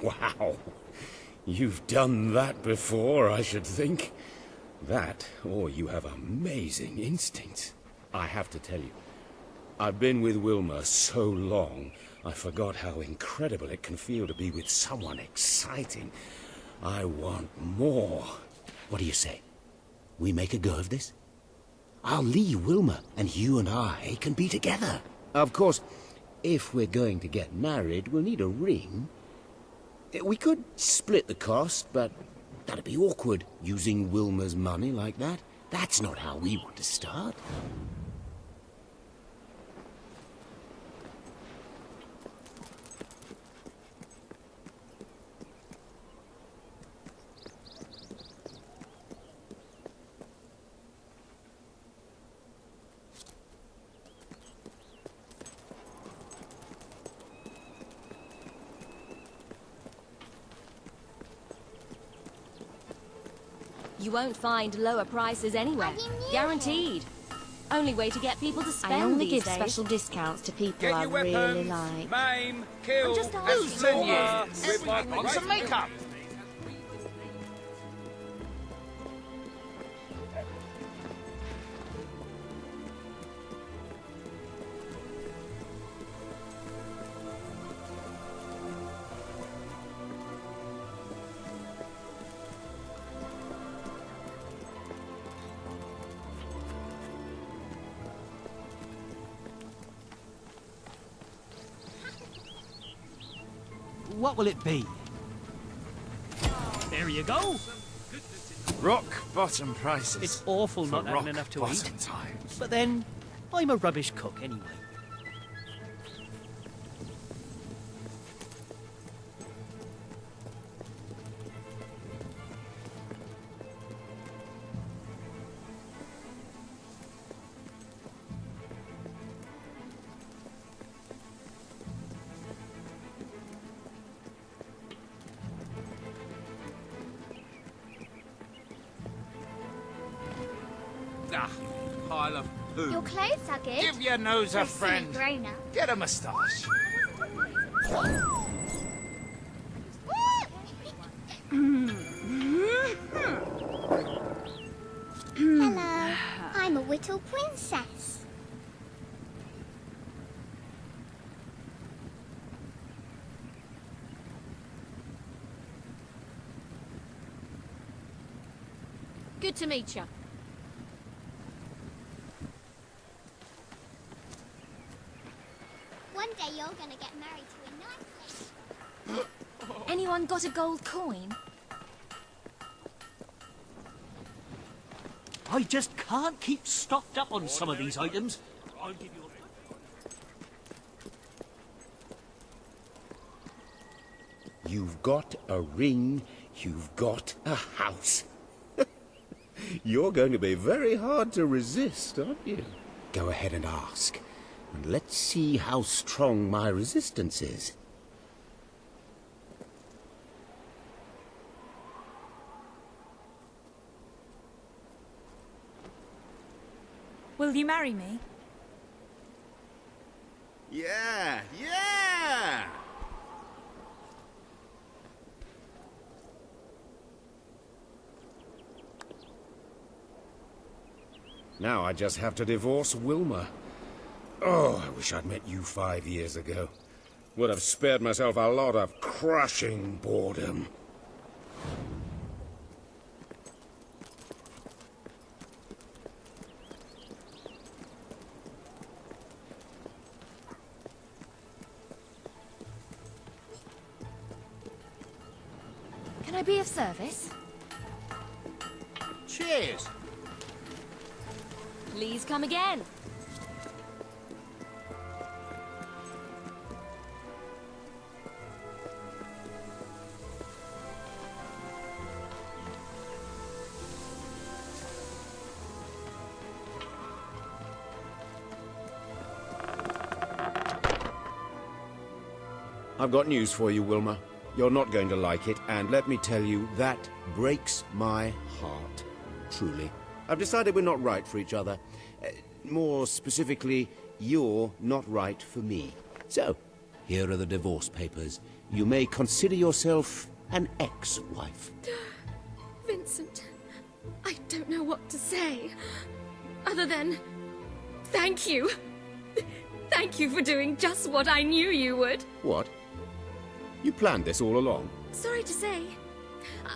S20: Wow. You've done that before, I should think. That, or you have amazing instincts. I have to tell you, I've been with Wilma so long, I forgot how incredible it can feel to be with someone exciting. I want more. What do you say? We make a go of this? I'll leave Wilma, and you and I can be together. Of course, if we're going to get married, we'll need a ring. We could split the cost, but that'd be awkward, using Wilma's money like that. That's not how we want to start.
S2: You won't find lower prices anywhere. Guaranteed. Only way to get people to spend
S1: I only
S2: these
S1: give
S2: days.
S1: special discounts to people
S6: Get
S1: I
S6: your
S1: really
S6: weapons,
S1: like.
S6: maim, kill,
S2: I'm just
S6: and
S2: asking.
S6: slaughter
S2: Yes.
S6: with my
S10: On some makeup.
S12: What will it be? There you go.
S9: Rock bottom prices.
S12: It's awful
S9: For
S12: not having
S9: rock
S12: enough to
S9: bottom
S12: eat.
S9: times.
S12: But then, I'm a rubbish cook anyway.
S9: Ah, pile of poo.
S2: Your clothes are good.
S9: Give your nose a
S2: For silly
S9: friend.
S2: grown-up.
S9: Get a moustache.
S2: Hello, I'm a Whittle princess. Good to meet you.
S22: One day you're gonna get married to a nice lady.
S19: Anyone got a gold coin?
S12: I just can't keep stocked up on some of these items. I'll give you
S20: You've got a ring, you've got a house. You're going to be very hard to resist, aren't you? Go ahead and ask, and let's see how strong my resistance is.
S21: Will you marry me?
S3: Yeah, yeah!
S20: Now I just have to divorce Wilma. Oh, I wish I'd met you 5 years ago. Would have spared myself a lot of crushing boredom.
S19: Can I be of service?
S10: Cheers.
S2: Please come again.
S20: I've got news for you, Wilma. You're not going to like it, and let me tell you, that breaks my heart. Truly. I've decided we're not right for each other. More specifically, you're not right for me. So, here are the divorce papers. You may consider yourself an ex-wife.
S19: Vincent, I don't know what to say. Other than, thank you. Thank you for doing just what I knew you would.
S20: What? You planned this all along?
S19: Sorry to say.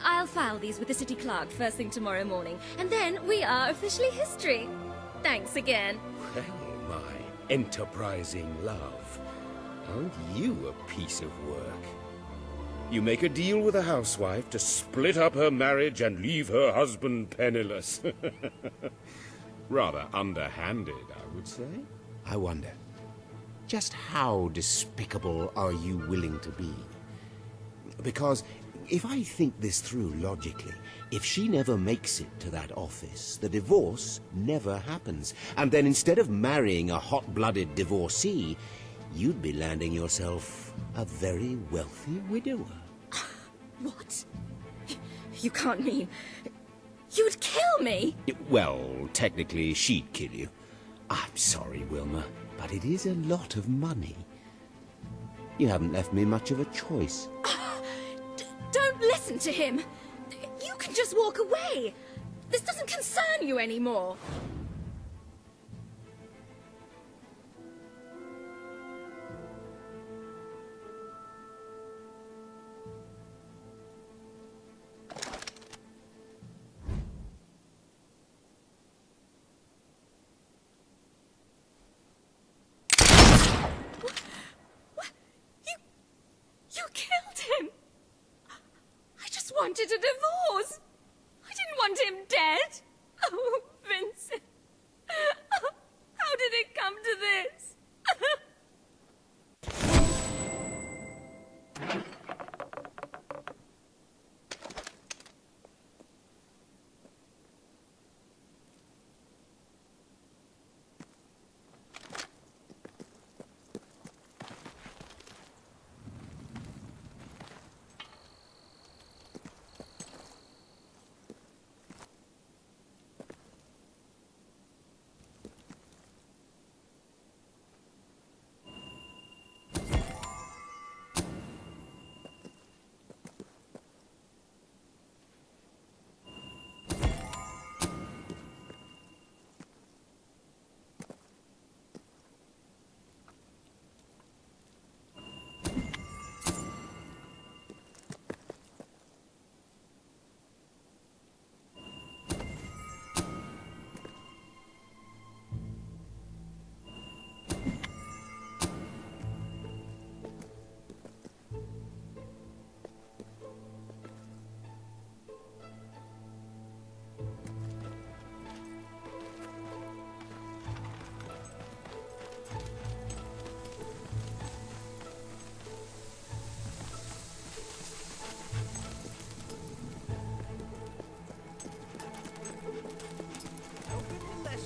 S19: I'll file these with the city clerk first thing tomorrow morning, and then we are officially history. Thanks again.
S20: Well, my enterprising love. Aren't you a piece of work? You make a deal with a housewife to split up her marriage and leave her husband penniless. Rather underhanded, I would say. I wonder, just how despicable are you willing to be? Because if I think this through logically, if she never makes it to that office, the divorce never happens. And then instead of marrying a hot-blooded divorcee, you'd be landing yourself a very wealthy widower.
S19: What? You can't mean... You'd kill me?
S20: Well, technically, she'd kill you. I'm sorry, Wilma, but it is a lot of money. You haven't left me much of a choice.
S19: Don't listen to him. You can just walk away. This doesn't concern you anymore. You killed him. I just wanted a divorce. I didn't want him dead. Oh, Vincent. How did it come to this?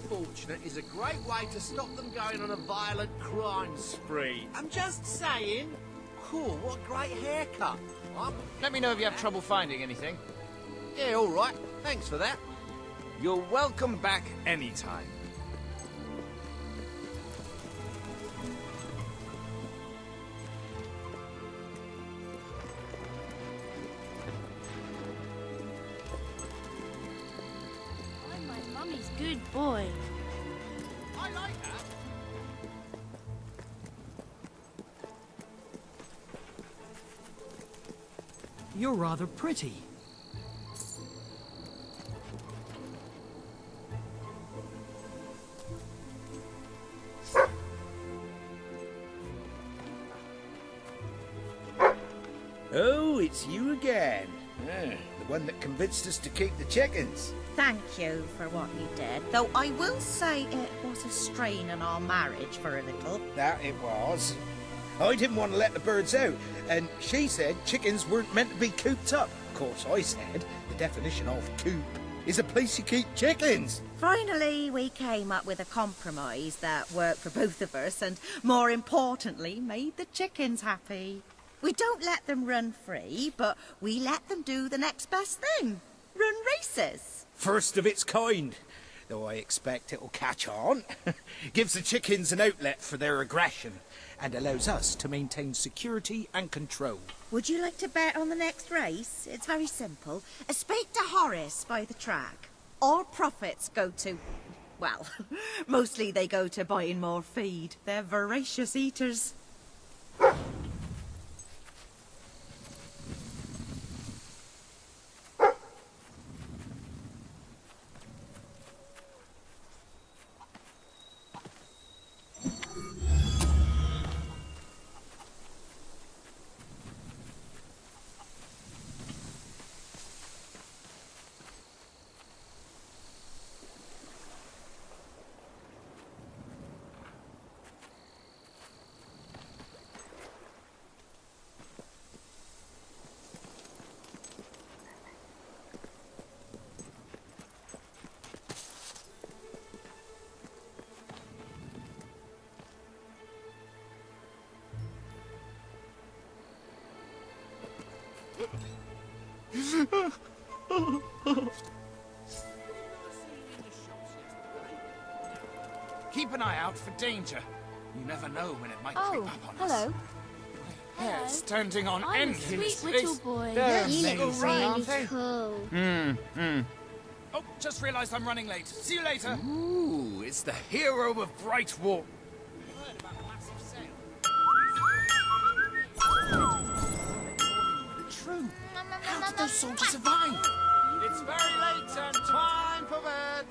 S13: Fortunate is a great way to stop them going on a violent crime spree. I'm just saying. Cool, what a great haircut.
S9: Let me know if you have trouble finding anything.
S13: Yeah, all right. Thanks for that.
S9: You're welcome back anytime.
S22: I'm my mummy's good boy.
S13: I like that.
S12: You're rather pretty.
S1: Oh, it's you again. The one that convinced us to keep the chickens.
S8: Thank you for what you did, though I will say it was a strain on our marriage for a little.
S1: That it was. I didn't want to let the birds out, and she said chickens weren't meant to be cooped up. Of course, I said the definition of coop is a place you keep chickens.
S8: Finally, we came up with a compromise that worked for both of us and, more importantly, made the chickens happy. We don't let them run free, but we let them do the next best thing. Run races.
S1: First of its kind, though I expect it'll catch on. Gives the chickens an outlet for their aggression and allows us to maintain security and control.
S8: Would you like to bet on the next race? It's very simple. Speak to Horace by the track. All profits go to... Well, mostly they go to buying more feed. They're voracious eaters.
S17: Keep an eye out for danger. You never know when it might creep up on
S2: hello.
S17: us. Hair standing on
S22: I'm
S17: end
S22: a
S17: in
S22: sweet
S17: his
S22: little
S17: face.
S22: boy.
S17: They're
S22: You look
S17: amazing, aren't
S22: really
S17: they?
S22: cool.
S17: Oh, just realised I'm running late. See you later. Ooh, it's the hero of Brightwall. True. How did those soldiers survive?
S9: It's very late and time for bed.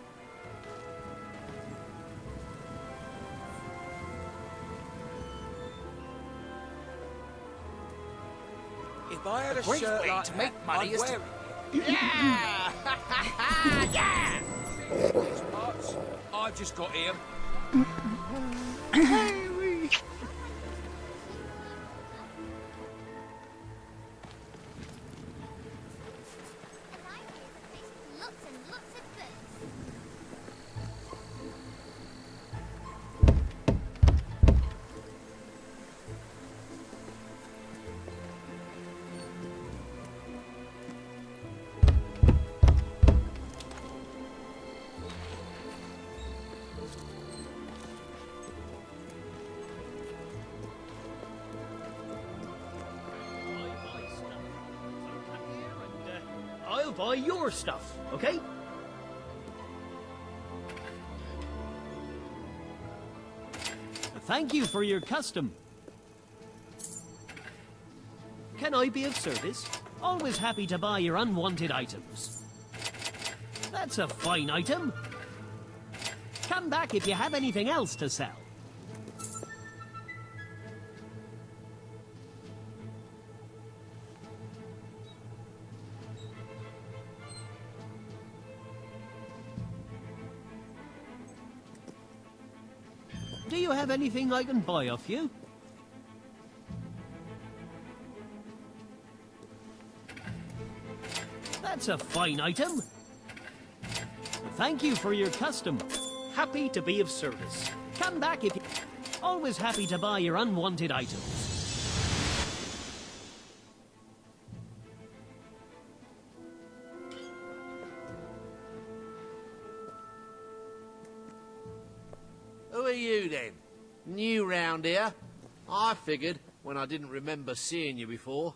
S9: If I had a
S17: Great
S9: shirt
S17: way
S9: like
S17: to
S9: that,
S17: make money
S9: I'd
S17: is
S9: wear
S17: to-
S9: it. Yeah! Yeah!
S17: I've just got him.
S22: Lots and lots of books.
S12: I'll buy your stuff, okay? Thank you for your custom. Can I be of service? Always happy to buy your unwanted items. That's a fine item. Come back if you have anything else to sell. Do you have anything I can buy off you? That's a fine item. Thank you for your custom. Happy to be of service. Come back if you... Always happy to buy your unwanted items.
S10: Who are you, then? New round here? I figured when I didn't remember seeing you before.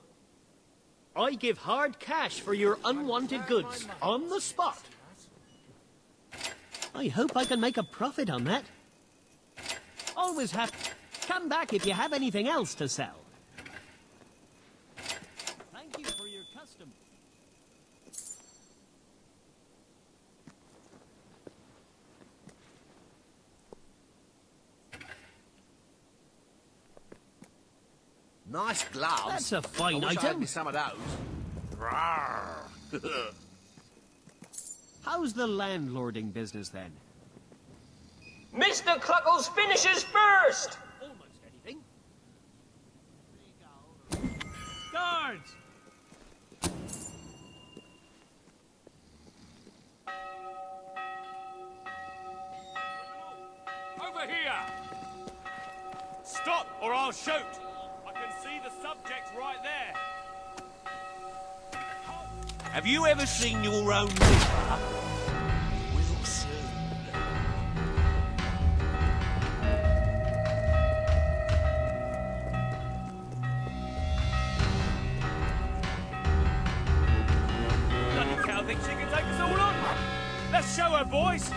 S12: I give hard cash for your unwanted goods, on the spot. I hope I can make a profit on that. Always have... Come back if you have anything else to sell. Thank you for your custom.
S10: Nice gloves.
S12: That's a fine
S10: I wish I had
S12: item.
S10: me some of those. Rawr.
S12: How's the landlording business then?
S11: Mr. Cluckles finishes first!
S12: Almost anything. Guards!
S6: Over here! Stop, or I'll shoot! I can see the subject right there.
S10: Have you ever seen your own liquor? Will soon.
S6: Bloody cow thinks she can take us all on! Let's show her, boys!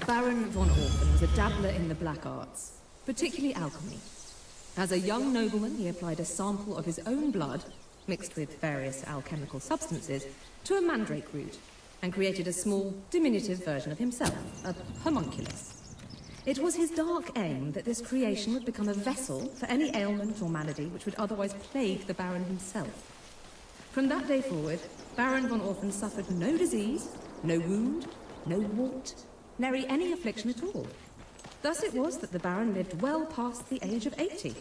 S14: Baron von Orphan was a dabbler in the black arts, particularly alchemy. As a young nobleman, he applied a sample of his own blood, mixed with various alchemical substances, to a mandrake root, and created a small, diminutive version of himself, a homunculus. It was his dark aim that this creation would become a vessel for any ailment or malady which would otherwise plague the Baron himself. From that day forward, Baron von Orphan suffered no disease, no wound, no wart, nary any affliction at all. Thus it was that the Baron lived well past the age of 80,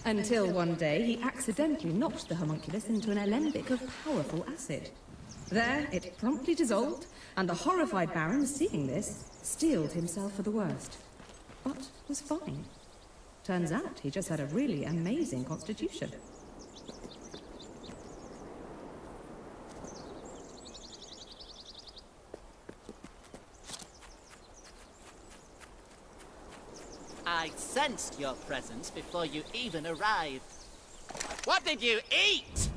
S14: until one day he accidentally knocked the homunculus into an alembic of powerful acid. There, it promptly dissolved, and the horrified Baron, seeing this, steeled himself for the worst. But was fine. Turns out he just had a really amazing constitution.
S15: I sensed your presence before you even arrived. What did you eat?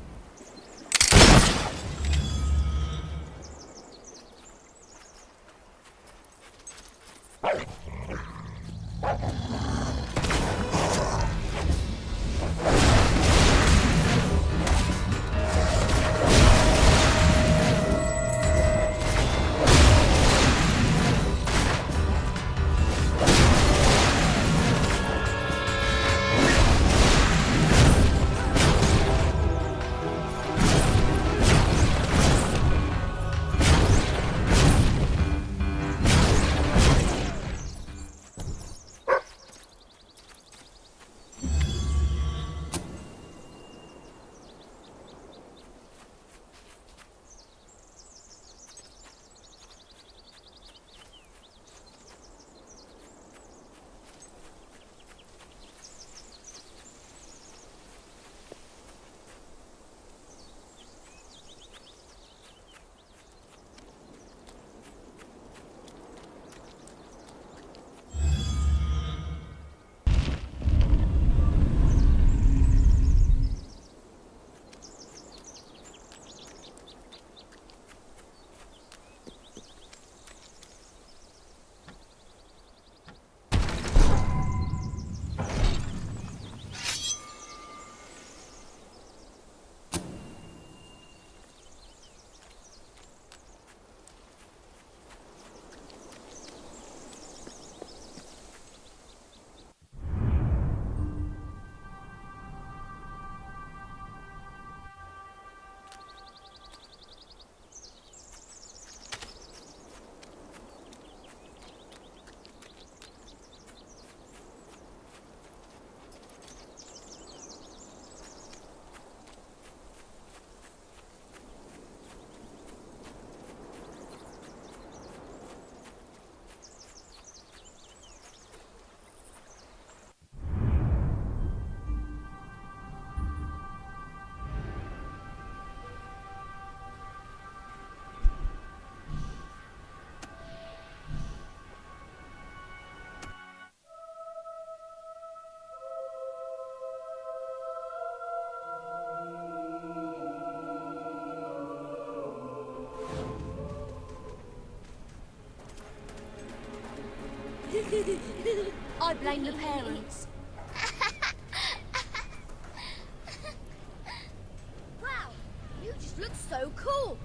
S2: I blame the parents.
S22: Wow, you just look so cool.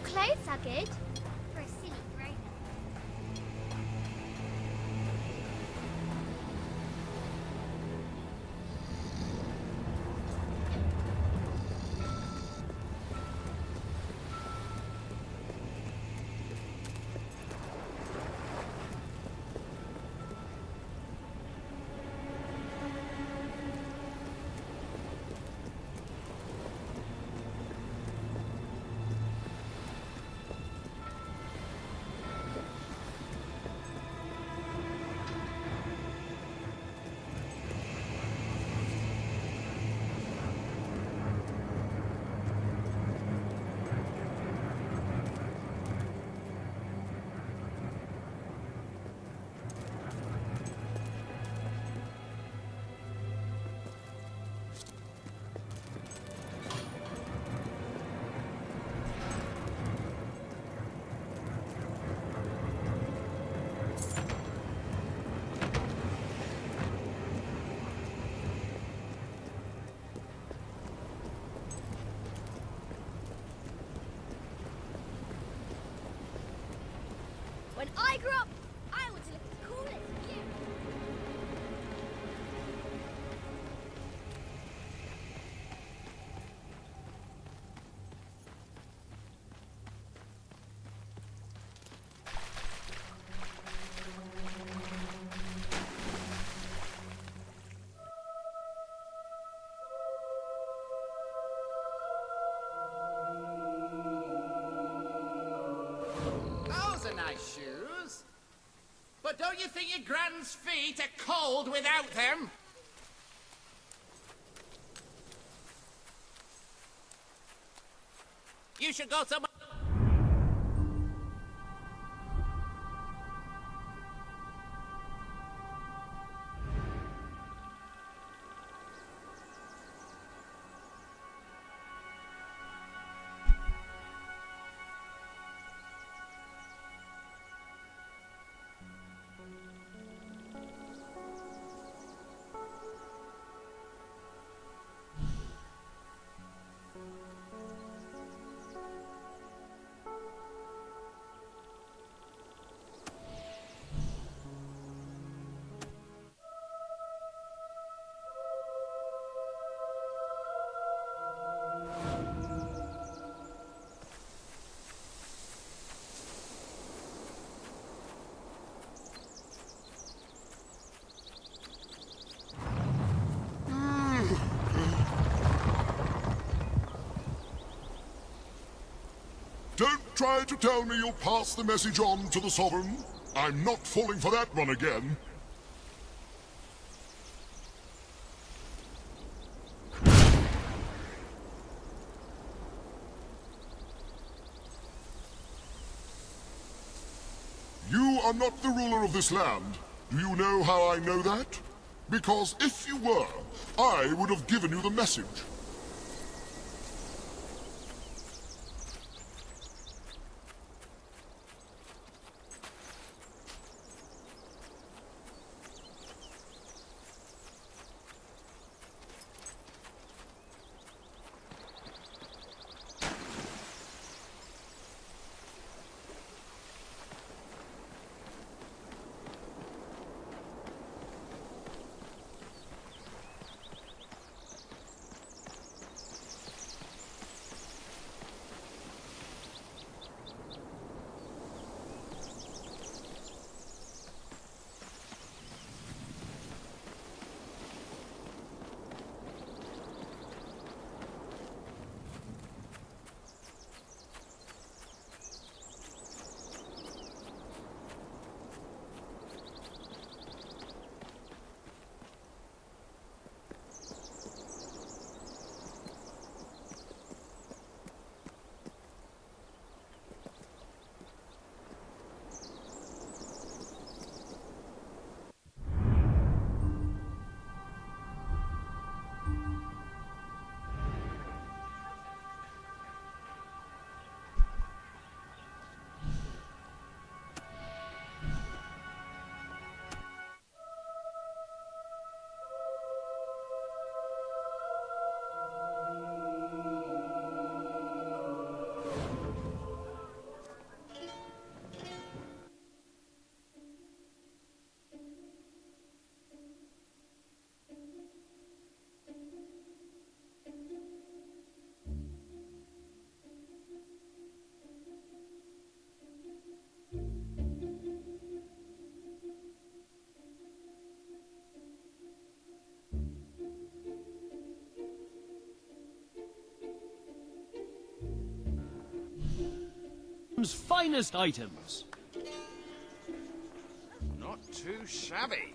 S22: clothes are good. For a silly grown-up. When I grow up, I want to look as cool as you.
S4: Those are nice shoes. But don't you think your grand's feet are cold without them? You should go somewhere.
S5: Don't try to tell me you'll pass the message on to the Sovereign. I'm not falling for that one again. You are not the ruler of this land. Do you know how I know that? Because if you were, I would have given you the message.
S12: finest items.
S9: Not too shabby.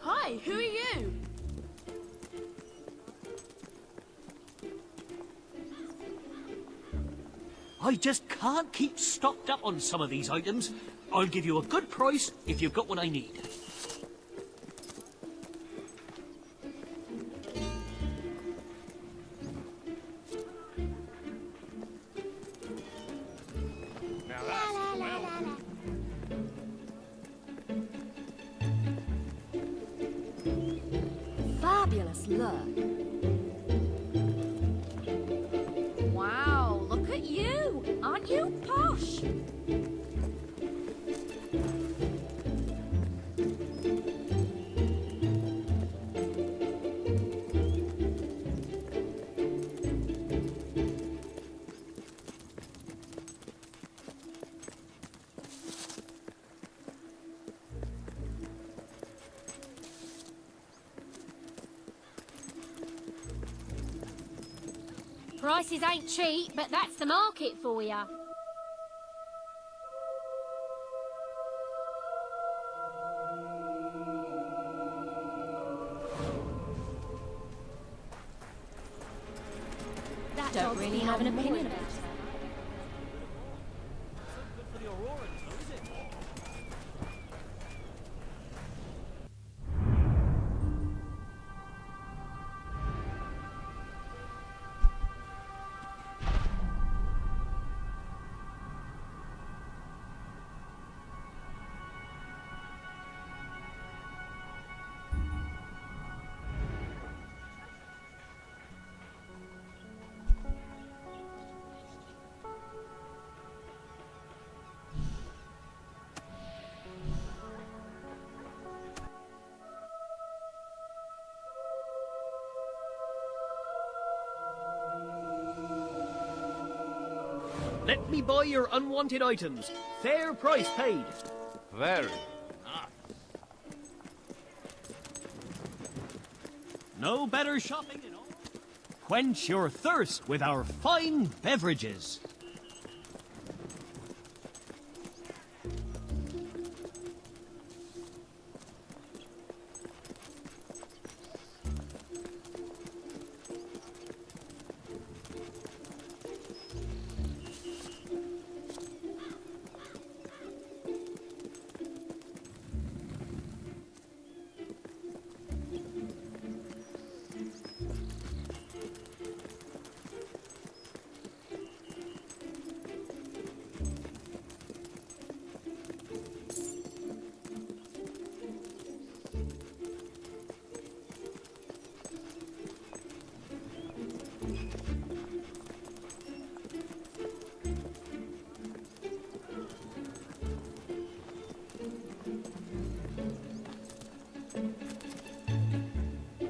S22: Hi, who are you?
S12: I just can't keep stocked up on some of these items. I'll give you a good price if you've got what I need.
S2: Fabulous look. Wow, look at you. Aren't you posh? Prices ain't cheap, but that's the market for ya. Don't really have an opinion about it.
S12: Let me buy your unwanted items. Fair price paid.
S9: Very.
S12: No better shopping in all. Quench your thirst with our fine beverages.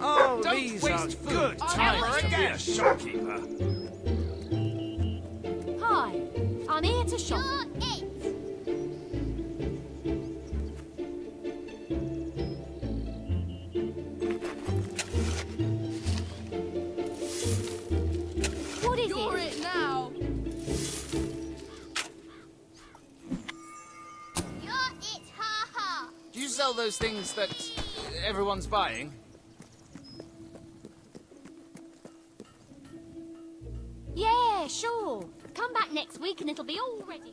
S9: Oh,
S12: Don't
S9: these
S12: waste
S9: are
S12: food.
S9: good times to be a shopkeeper.
S2: Hi, I'm here to shop. What is
S22: You're it now.
S7: You're it, ha ha.
S9: Do you sell those things that everyone's buying?
S2: Yeah, sure. Come back next week and it'll be all ready.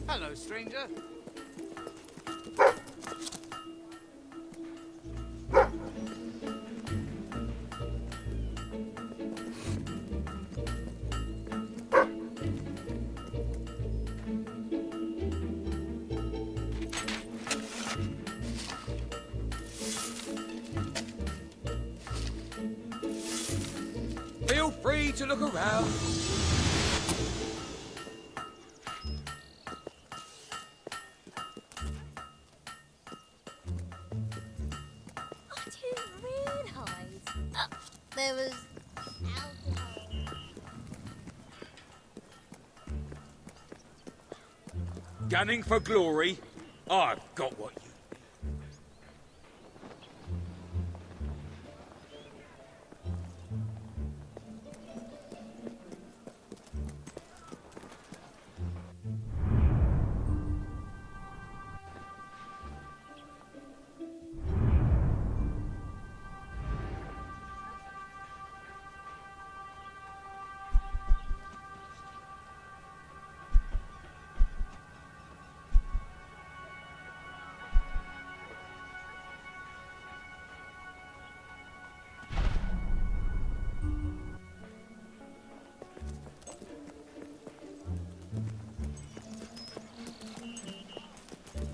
S9: Hello, stranger.
S6: Feel free to look around.
S22: I didn't realise there was alcohol.
S6: Gunning for glory? I've got what you...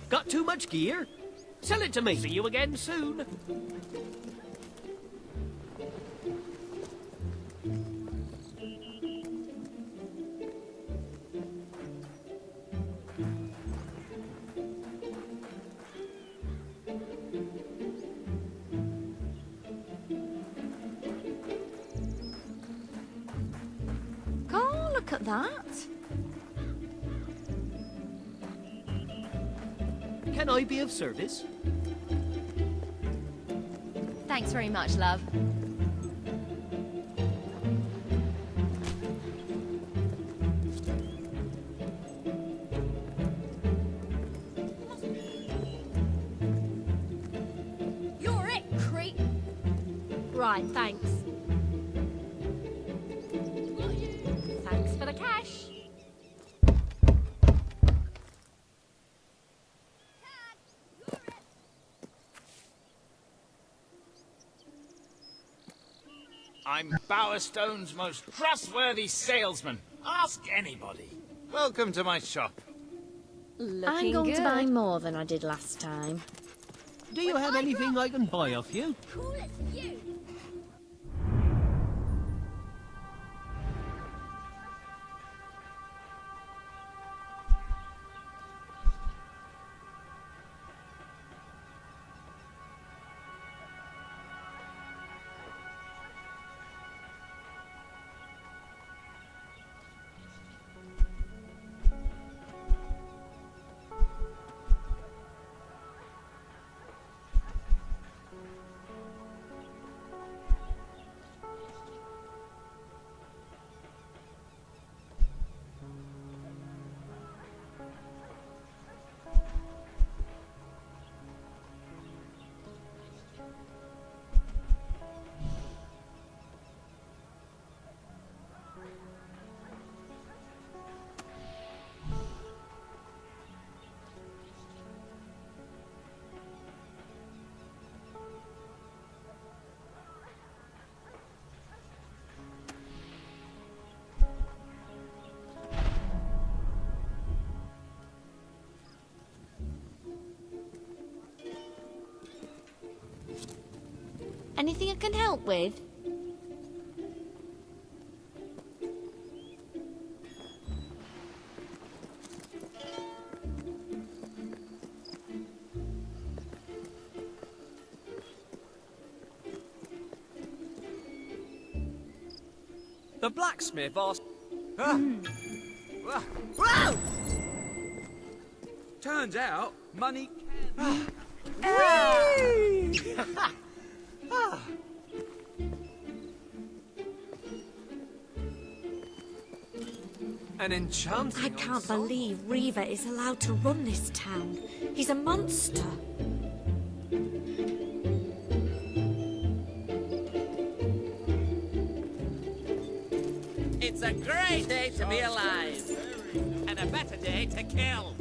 S12: Got too much gear? Sell it to me. See you again soon.
S2: Oh, look at that.
S12: Can I be of service?
S2: Thanks very much, love.
S22: You're it, creep.
S2: Right, thanks. Thanks for the cash.
S17: I'm Bowerstone's most trustworthy salesman. Ask anybody. Welcome to my shop.
S2: I'm going to buy more than I did last time.
S12: Do you have anything I can buy off you?
S22: Cool as you.
S2: Anything I can help with?
S16: The blacksmith asked...
S6: Whoa! Turns out, money can...
S16: An enchanting
S19: I can't believe Reaver is allowed to run this town. He's a monster.
S4: It's a great day to be alive. And a better day to kill.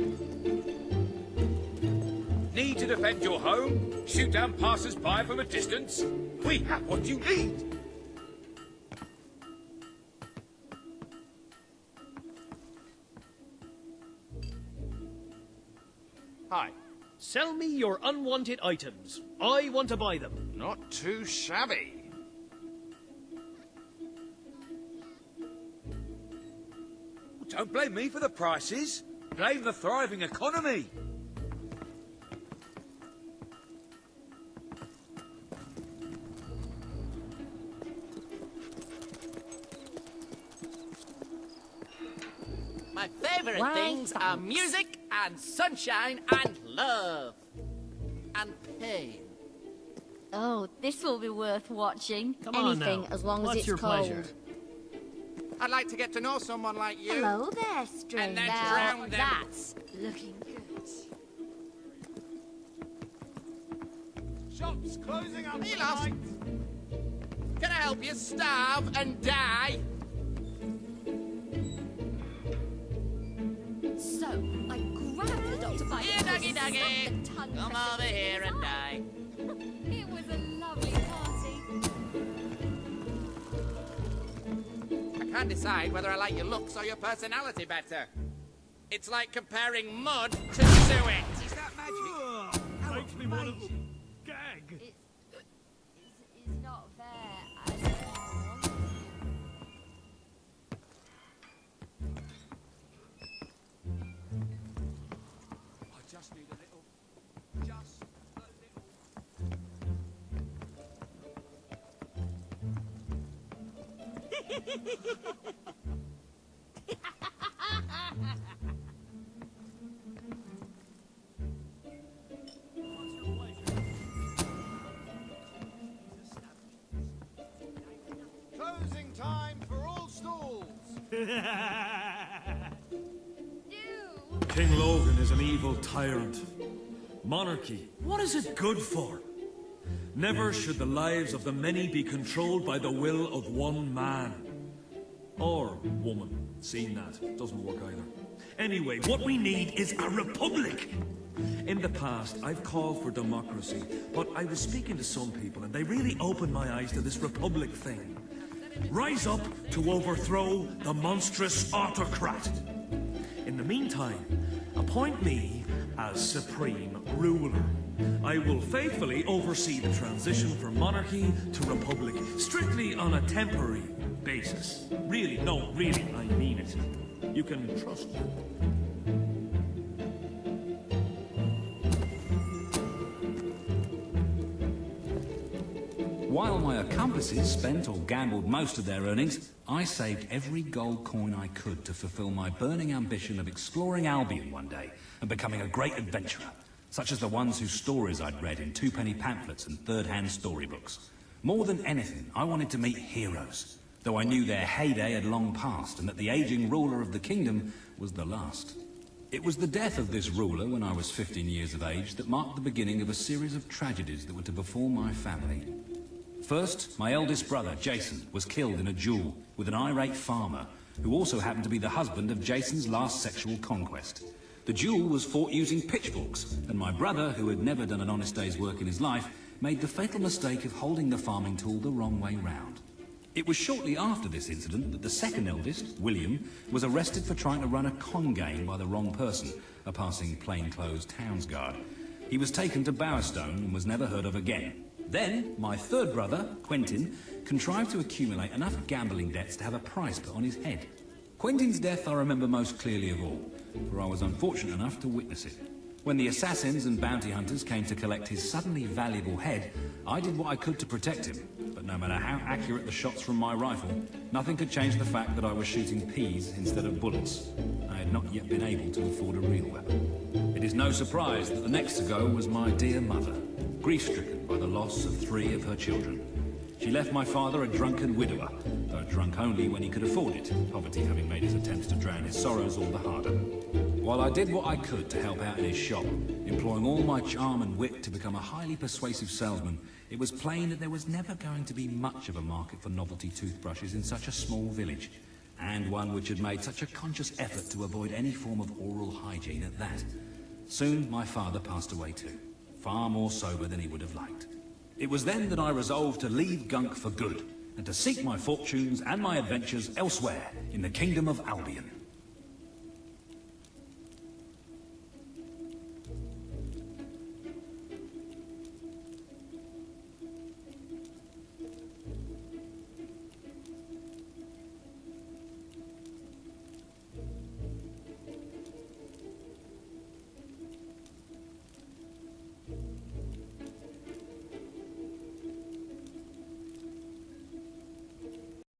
S6: Need to defend your home? Shoot down passers-by from a distance? We have what you need.
S12: Hi. Sell me your unwanted items. I want to buy them.
S17: Not too shabby.
S18: Don't blame me for the prices. Blame the thriving economy.
S15: My favorite
S2: Why,
S15: things are music and sunshine and love. And pain.
S22: Oh, this will be worth watching.
S12: Come on
S22: Anything
S12: now.
S22: as long as
S12: What's
S22: it's
S12: your
S22: cold.
S12: pleasure?
S4: I'd like to get to know someone like you.
S22: Hello there, stranger.
S4: And then drown them.
S22: That's looking good.
S4: Shops closing up. Are you lost? Can I help you starve and die?
S2: So, I grabbed the doctor by
S15: Here,
S2: the
S15: doggy, doggy. Come over here and die.
S2: It was a lovely party.
S4: I can't decide whether I like your looks or your personality better. It's like comparing mud to suet. Is that magic?
S12: Makes me want to gag.
S22: It's not fair at all.
S18: I just need a little... Just a little...
S13: Closing time for all stalls.
S21: King Logan is an evil tyrant. Monarchy, what is it good for? Never should the lives of the many be controlled by the will of one man. Or woman. Seen that. Doesn't work either. Anyway, what we need is a republic. In the past, I've called for democracy, but I was speaking to some people and they really opened my eyes to this republic thing. Rise up to overthrow the monstrous autocrat. In the meantime, appoint me as supreme ruler. I will faithfully oversee the transition from monarchy to republic, strictly on a temporary basis. Really, no, really, I mean it. You can trust me.
S23: While my accomplices spent or gambled most of their earnings, I saved every gold coin I could to fulfill my burning ambition of exploring Albion one day and becoming a great adventurer, such as the ones whose stories I'd read in two-penny pamphlets and third-hand storybooks. More than anything, I wanted to meet heroes, though I knew their heyday had long passed and that the aging ruler of the kingdom was the last. It was the death of this ruler when I was 15 years of age that marked the beginning of a series of tragedies that were to befall my family. First, my eldest brother, Jason, was killed in a duel with an irate farmer, who also happened to be the husband of Jason's last sexual conquest. The duel was fought using pitchforks, and my brother, who had never done an honest day's work in his life, made the fatal mistake of holding the farming tool the wrong way round. It was shortly after this incident that the second eldest, William, was arrested for trying to run a con game by the wrong person, a passing plainclothes towns guard. He was taken to Bowerstone and was never heard of again. Then, my third brother, Quentin, contrived to accumulate enough gambling debts to have a price put on his head. Quentin's death I remember most clearly of all, for I was unfortunate enough to witness it. When the assassins and bounty hunters came to collect his suddenly valuable head, I did what I could to protect him, but no matter how accurate the shots from my rifle, nothing could change the fact that I was shooting peas instead of bullets. I had not yet been able to afford a real weapon. It is no surprise that the next to go was my dear mother, grief-stricken by the loss of 3 of her children. She left my father a drunken widower, though drunk only when he could afford it, poverty having made his attempts to drown his sorrows all the harder. While I did what I could to help out in his shop, employing all my charm and wit to become a highly persuasive salesman, it was plain that there was never going to be much of a market for novelty toothbrushes in such a small village, and one which had made such a conscious effort to avoid any form of oral hygiene at that. Soon my father passed away too, far more sober than he would have liked. It was then that I resolved to leave Gunk for good, and to seek my fortunes and my adventures elsewhere in the kingdom of Albion.